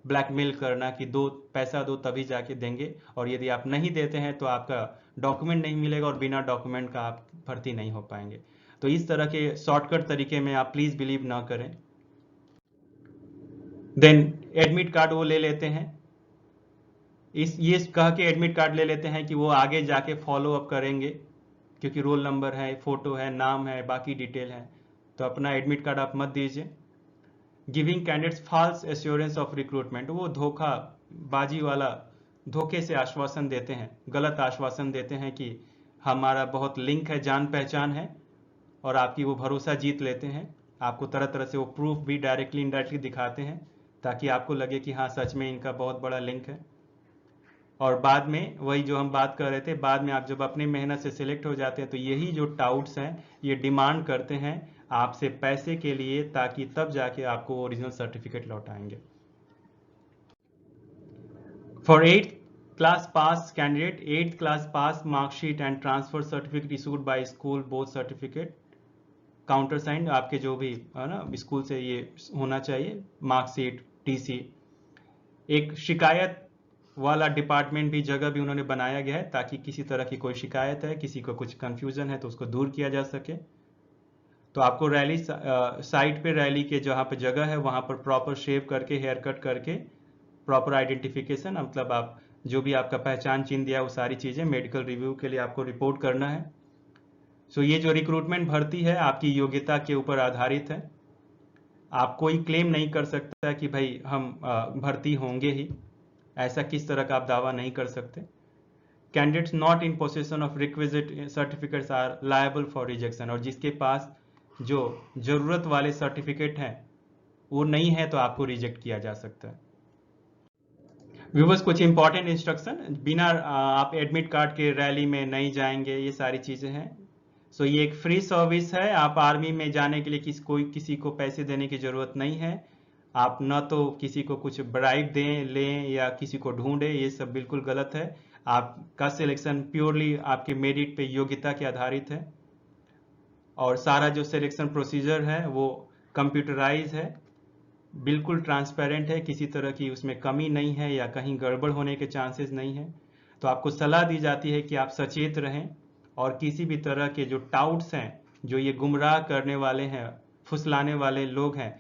ब्लैकमेल करना कि दो, पैसा दो तभी जाके देंगे, और यदि आप नहीं देते हैं तो आपका डॉक्यूमेंट नहीं मिलेगा और बिना डॉक्यूमेंट का आप भर्ती नहीं हो पाएंगे। तो इस तरह के शॉर्टकट तरीके में आप प्लीज बिलीव ना करें। देन एडमिट कार्ड वो ले लेते हैं, ये कह के एडमिट कार्ड ले लेते हैं कि वो आगे जाके फॉलो अप करेंगे, क्योंकि रोल नंबर है, फोटो है, नाम है, बाकी डिटेल है, तो अपना एडमिट कार्ड आप मत दीजिए। Giving candidates false assurance of recruitment, वो धोखाबाजी वाला, धोखे से आश्वासन देते हैं, गलत आश्वासन देते हैं कि हमारा बहुत लिंक है, जान पहचान है, और आपकी वो भरोसा जीत लेते हैं। आपको तरह तरह से वो प्रूफ भी डायरेक्टली इनडायरेक्टली दिखाते हैं, ताकि आपको लगे कि हाँ सच में इनका बहुत बड़ा लिंक है। और बाद में वही जो हम बात कर रहे थे, बाद में आप जब अपनी मेहनत से सिलेक्ट हो जाते हैं तो यही जो टाउट्स हैं ये डिमांड करते हैं आपसे पैसे के लिए, ताकि तब जाके आपको ओरिजिनल सर्टिफिकेट लौटाएंगे। For 8th class pass candidate, 8th class pass marksheet and transfer certificate issued by school, both certificate counter sign, आपके जो भी है ना स्कूल से ये होना चाहिए, मार्कशीट, टीसी। एक शिकायत वाला डिपार्टमेंट भी, जगह भी उन्होंने बनाया गया है, ताकि किसी तरह की कोई शिकायत है, किसी को कुछ कंफ्यूजन है तो उसको दूर किया जा सके। तो आपको रैली साइट पे, रैली के जहाँ पे जगह है वहाँ पर प्रॉपर शेव करके, हेयर कट करके, प्रॉपर आइडेंटिफिकेशन, मतलब आप जो भी आपका पहचान चिन्ह दिया वो सारी चीज़ें मेडिकल रिव्यू के लिए आपको रिपोर्ट करना है। सो ये जो रिक्रूटमेंट भर्ती है आपकी योग्यता के ऊपर आधारित है। आप कोई क्लेम नहीं कर सकता कि भाई हम भर्ती होंगे ही, ऐसा किस तरह का आप दावा नहीं कर सकते। Candidates not in possession of requisite certificates are liable for rejection, और जिसके पास जो जरूरत वाले सर्टिफिकेट हैं वो नहीं है तो आपको रिजेक्ट किया जा सकता है। व्यूअर्स, कुछ इंपॉर्टेंट इंस्ट्रक्शन, बिना आप एडमिट कार्ड के रैली में नहीं जाएंगे, ये सारी चीजें हैं। सो ये एक फ्री सर्विस है, आप आर्मी में जाने के लिए किसी को पैसे देने की जरूरत नहीं है। आप न तो किसी को कुछ ब्राइब दें, लें, या किसी को ढूंढें, ये सब बिल्कुल गलत है। आपका सिलेक्शन प्योरली आपके मेरिट पे, योग्यता के आधारित है, और सारा जो सिलेक्शन प्रोसीजर है वो कंप्यूटराइज है, बिल्कुल ट्रांसपेरेंट है, किसी तरह की उसमें कमी नहीं है या कहीं गड़बड़ होने के चांसेस नहीं है। तो आपको सलाह दी जाती है कि आप सचेत रहें, और किसी भी तरह के जो टाउट्स हैं, जो ये गुमराह करने वाले हैं, फुसलाने वाले लोग हैं,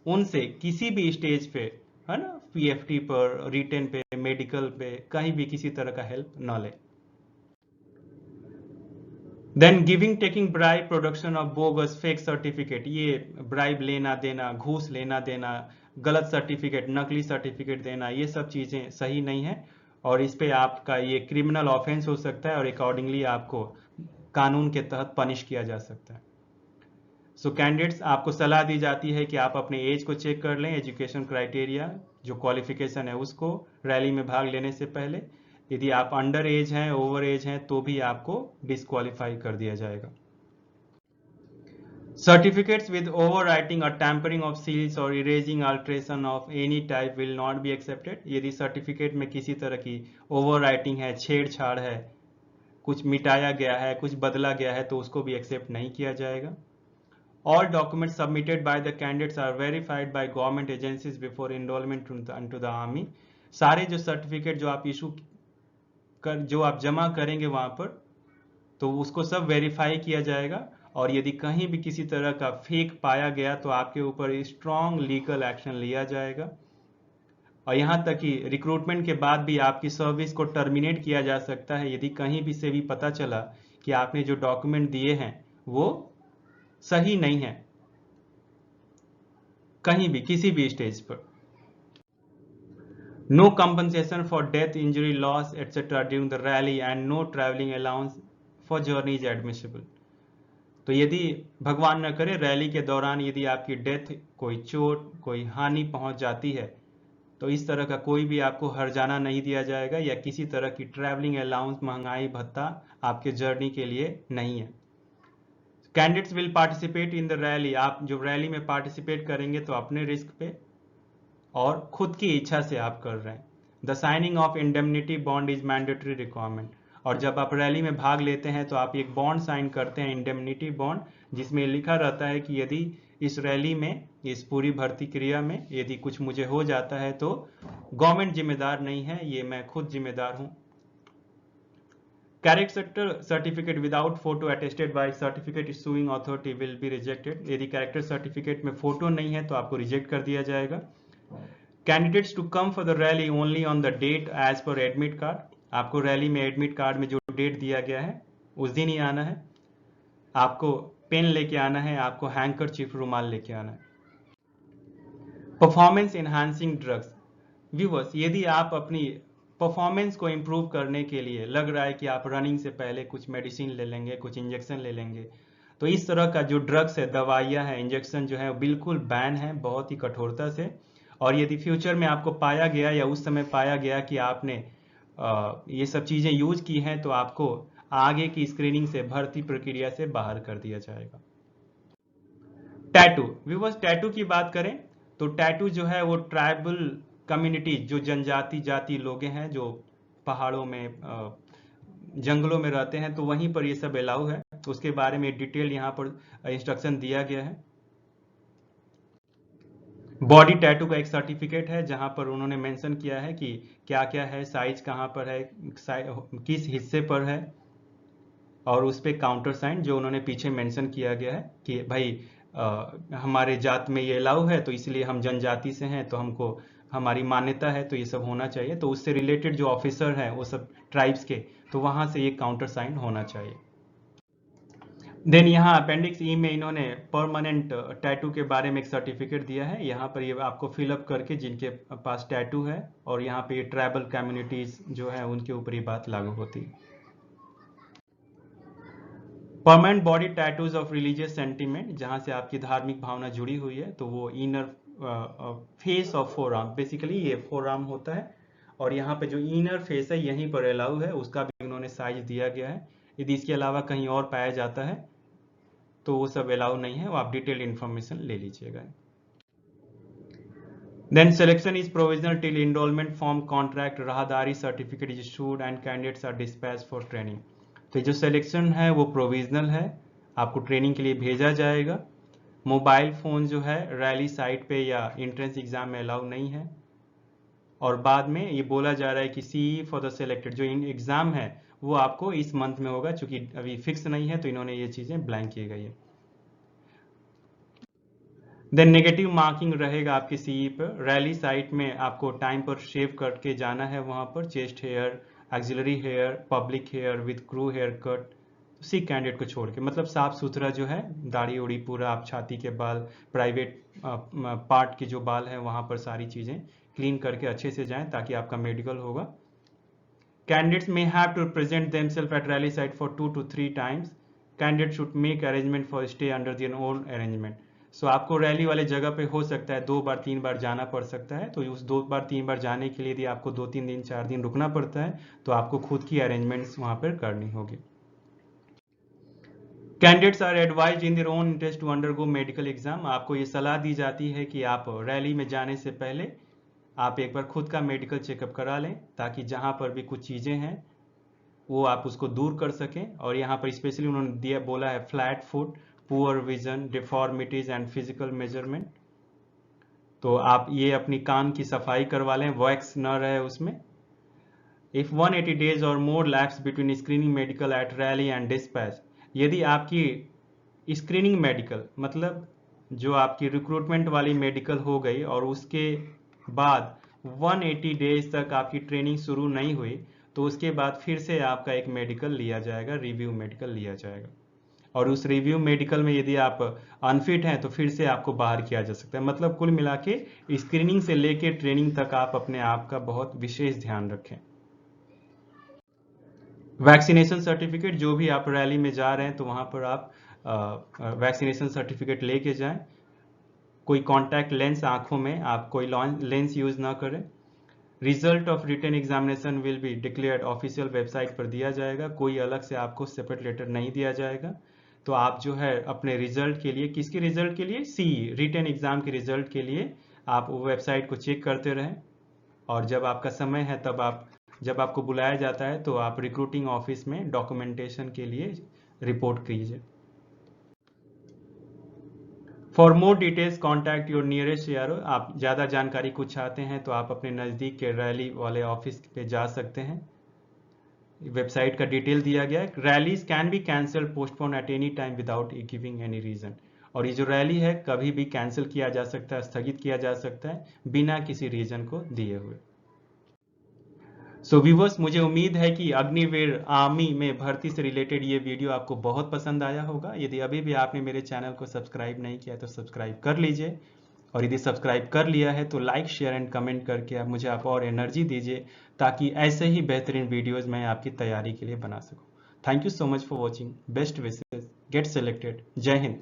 उनसे किसी भी स्टेज पे, है ना, पीएफटी पर, रिटेन पे, मेडिकल पे, कहीं भी किसी तरह का हेल्प न ले। Then giving taking bribe, production of bogus fake certificate, ये ब्राइब लेना देना, घूस लेना देना, गलत सर्टिफिकेट, नकली सर्टिफिकेट देना, ये सब चीजें सही नहीं है, और इस पे आपका ये क्रिमिनल ऑफेंस हो सकता है, और अकॉर्डिंगली आपको कानून के तहत पनिश किया जा सकता है। सो कैंडिडेट्स, आपको सलाह दी जाती है कि आप अपने एज को चेक कर लें, एजुकेशन क्राइटेरिया, जो क्वालिफिकेशन है उसको, रैली में भाग लेने से पहले। यदि आप अंडर एज हैं, ओवर एज हैं, तो भी आपको डिस्क्वालीफाई कर दिया जाएगा। सर्टिफिकेट्स विद ओवर राइटिंग और टैंपरिंग ऑफ सील्स और erasing alteration of any type will not be accepted. यदि सर्टिफिकेट में किसी तरह की ओवर राइटिंग है, छेड़छाड़ है, कुछ मिटाया गया है, कुछ बदला गया है, तो उसको भी एक्सेप्ट नहीं किया जाएगा। All documents submitted by the candidates are verified by government agencies before enrollment into the army. सारे जो सर्टिफिकेट जो आप इशू कर, जो आप जमा करेंगे वहां पर, तो उसको सब वेरीफाई किया जाएगा, और यदि कहीं भी किसी तरह का फेक पाया गया तो आपके ऊपर स्ट्रॉन्ग लीगल एक्शन लिया जाएगा। और यहाँ तक कि रिक्रूटमेंट के बाद भी आपकी सर्विस को टर्मिनेट किया जा सकता है, यदि कहीं भी से भी पता चला कि आपने जो डॉक्यूमेंट दिए हैं वो सही नहीं है कहीं भी, किसी भी स्टेज पर। No compensation for death, injury, loss etcetera during the rally and no travelling allowance for journeys admissible. तो यदि भगवान न करे रैली के दौरान यदि आपकी डेथ, कोई चोट, कोई हानि पहुंच जाती है, तो इस तरह का कोई भी आपको हर्जाना नहीं दिया जाएगा या किसी तरह की ट्रैवलिंग अलाउंस, महंगाई भत्ता आपके जर्नी के लिए नहीं है। Candidates will participate in the rally, आप जो रैली में पार्टिसिपेट करेंगे तो अपने रिस्क पे और खुद की इच्छा से आप कर रहे हैं। The signing off indemnity bond is mandatory requirement, और जब आप रैली में भाग लेते हैं तो आप एक बॉन्ड साइन करते हैं, इंडेमनिटी बॉन्ड, जिसमें लिखा रहता है कि यदि इस रैली में, इस पूरी भर्ती क्रिया में यदि कुछ मुझे हो जाता है तो गवर्नमेंट जिम्मेदार नहीं है, ये मैं खुद जिम्मेदार हूं। Character certificate without photo attested by certificate issuing authority will be rejected. यदि कैरेक्टर सर्टिफिकेट में फोटो नहीं है तो आपको रिजेक्ट कर दिया जाएगा। Candidates to come for the rally only on the date as per admit card, आपको रैली में एडमिट कार्ड में जो डेट दिया गया है उस दिन ही आना है। आपको पेन लेके आना है, आपको हैंकरचीफ, रुमाल लेके आना है। Performance enhancing drugs. व्यूअर्स, यदि आप अपनी परफॉर्मेंस को इम्प्रूव करने के लिए लग रहा है कि आप रनिंग से पहले कुछ मेडिसिन ले लेंगे, कुछ इंजेक्शन ले लेंगे, तो इस तरह का जो ड्रग्स है, दवाइयाँ हैं, इंजेक्शन जो है वो बिल्कुल बैन है, बहुत ही कठोरता से। और यदि फ्यूचर में आपको पाया गया या उस समय पाया गया कि आपने ये सब चीज़ें यूज की हैं, तो आपको आगे की स्क्रीनिंग से, भर्ती प्रक्रिया से बाहर कर दिया जाएगा। टैटू। व्यूअर्स, टैटू की बात करें तो टैटू जो है वो ट्राइबल कम्युनिटी, जो जनजाति जाति लोग हैं जो पहाड़ों में, जंगलों में रहते हैं, तो वहीं पर ये सब अलाउ है। तो उसके बारे में डिटेल यहाँ पर इंस्ट्रक्शन दिया गया है। बॉडी टैटू का एक सर्टिफिकेट है जहां पर उन्होंने मेंशन किया है कि क्या क्या है, साइज कहाँ पर है, किस हिस्से पर है, और उस पर काउंटर साइन जो उन्होंने पीछे मेंशन किया गया है कि भाई हमारे जात में ये अलाउ है, तो इसलिए हम जनजाति से हैं, तो हमको हमारी मान्यता है, तो ये सब होना चाहिए। तो उससे रिलेटेड जो ऑफिसर हैं वो सब ट्राइब्स के, तो वहां से ये काउंटर साइन होना चाहिए। देन यहाँ अपेंडिक्स ई में इन्होंने परमानेंट टैटू के बारे में एक सर्टिफिकेट दिया है। यहाँ पर ये आपको फिलअप करके जिनके पास टैटू है, और यहाँ पे ये ट्राइबल कम्युनिटीज जो है उनके ऊपर ये बात लागू होती है। Permanent body tattoos of religious sentiment, जहाँ से आपकी धार्मिक भावना जुड़ी हुई है, तो वो inner face of four arm, basically ये फोर आर्म होता है, और यहाँ पे जो इनर फेस है यहीं पर अलाउ है, उसका भी उन्होंने साइज दिया गया है। यदि इसके अलावा कहीं और पाया जाता है तो वो सब अलाउ नहीं है, वो आप डिटेल इन्फॉर्मेशन ले लीजिएगा। Then selection is provisional till enrolment form contract राहदारी certificate is issued and candidates are dispatch for training. तो जो सिलेक्शन है वो प्रोविजनल है, आपको ट्रेनिंग के लिए भेजा जाएगा। मोबाइल फोन जो है रैली साइट पे या एंट्रेंस एग्जाम में अलाउ नहीं है। और बाद में ये बोला जा रहा है कि सीई फॉर द सिलेक्टेड, जो एग्जाम है वो आपको इस मंथ में होगा, चूंकि अभी फिक्स नहीं है तो इन्होंने ये चीजें ब्लैंक की गई है। देन नेगेटिव मार्किंग रहेगा आपके सीई पर। रैली साइट में आपको टाइम पर शेव करके जाना है, वहां पर chest hair, axillary hair, public hair with crew haircut, sick candidate को छोड़ के, मतलब साफ सुथरा जो है, दाढ़ी उड़ी पूरा, आप छाती के बाल, प्राइवेट पार्ट के जो बाल है वहां पर सारी चीजें क्लीन करके अच्छे से जाएं ताकि आपका मेडिकल होगा। Candidates may have to present themselves at rally site for 2 to 3 times. Candidates should make arrangement for stay under their own arrangement. So आपको रैली वाले जगह पे हो सकता है 2 बार 3 बार जाना पड़ सकता है, तो उस 2 बार 3 बार जाने के लिए यदि आपको 2-3 दिन 4 दिन रुकना पड़ता है तो आपको खुद की अरेंजमेंट्स वहां पर करनी होगी। Candidates are advise in their own interest to undergo medical exam. आपको ये सलाह दी जाती है कि आप रैली में जाने से पहले आप एक बार खुद का मेडिकल चेकअप करा लें, ताकि जहां पर भी कुछ चीजें हैं वो आप उसको दूर कर सकें। और यहाँ पर स्पेशली उन्होंने दिया, बोला है flat foot, poor vision, deformities and physical measurement. तो आप ये अपनी कान की सफाई करवा लें, वैक्स न रहे उसमें। इफ 180 डेज और more lapse between screening medical at rally and dispatch, यदि आपकी स्क्रीनिंग मेडिकल मतलब जो आपकी रिक्रूटमेंट वाली मेडिकल हो गई और उसके बाद 180 डेज तक आपकी ट्रेनिंग शुरू नहीं हुई, तो उसके बाद फिर से आपका एक मेडिकल लिया जाएगा, रिव्यू मेडिकल लिया जाएगा। और उस रिव्यू मेडिकल में यदि आप अनफिट हैं तो फिर से आपको बाहर किया जा सकता है। मतलब कुल मिला के स्क्रीनिंग से लेके ट्रेनिंग तक आप अपने आप का बहुत विशेष ध्यान रखें। वैक्सीनेशन सर्टिफिकेट, जो भी आप रैली में जा रहे हैं तो वहां पर आप वैक्सीनेशन सर्टिफिकेट लेके जाएं। कोई कॉन्टैक्ट लेंस आंखों में आप कोई लेंस यूज ना करें। Result of written examination will be declared, official website पर दिया जाएगा, कोई अलग से आपको सेपरेट लेटर नहीं दिया जाएगा। तो आप जो है अपने रिजल्ट के लिए, किसके रिजल्ट के लिए, सीई रिटन एग्जाम के रिजल्ट के लिए आप वो वेबसाइट को चेक करते रहें। और जब आपका समय है तब आप, जब आपको बुलाया जाता है तो आप रिक्रूटिंग ऑफिस में डॉक्यूमेंटेशन के लिए रिपोर्ट कीजिए। For more details contact your nearest CRO. आप ज़्यादा जानकारी कुछ चाहते हैं तो आप अपने नज़दीक के रैली वाले ऑफिस पे जा सकते हैं। वेबसाइट का डिटेल दिया गया है। Rallies can be cancel postpone at any time without giving any reason. और ये जो रैली है कभी भी कैंसिल किया जा सकता है, स्थगित किया जा सकता है बिना किसी रीजन को दिए हुए। सो व्यूवर्स, मुझे उम्मीद है कि अग्निवीर आर्मी में भर्ती से रिलेटेड ये वीडियो आपको बहुत पसंद आया होगा। यदि अभी भी आपने मेरे चैनल को सब्सक्राइब नहीं किया तो सब्सक्राइब कर लीजिए, और यदि सब्सक्राइब कर लिया है तो लाइक शेयर एंड कमेंट करके आप मुझे और एनर्जी दीजिए ताकि ऐसे ही बेहतरीन वीडियोज मैं आपकी तैयारी के लिए बना सकूं। Thank you so much for watching. Best wishes, get selected. जय हिंद।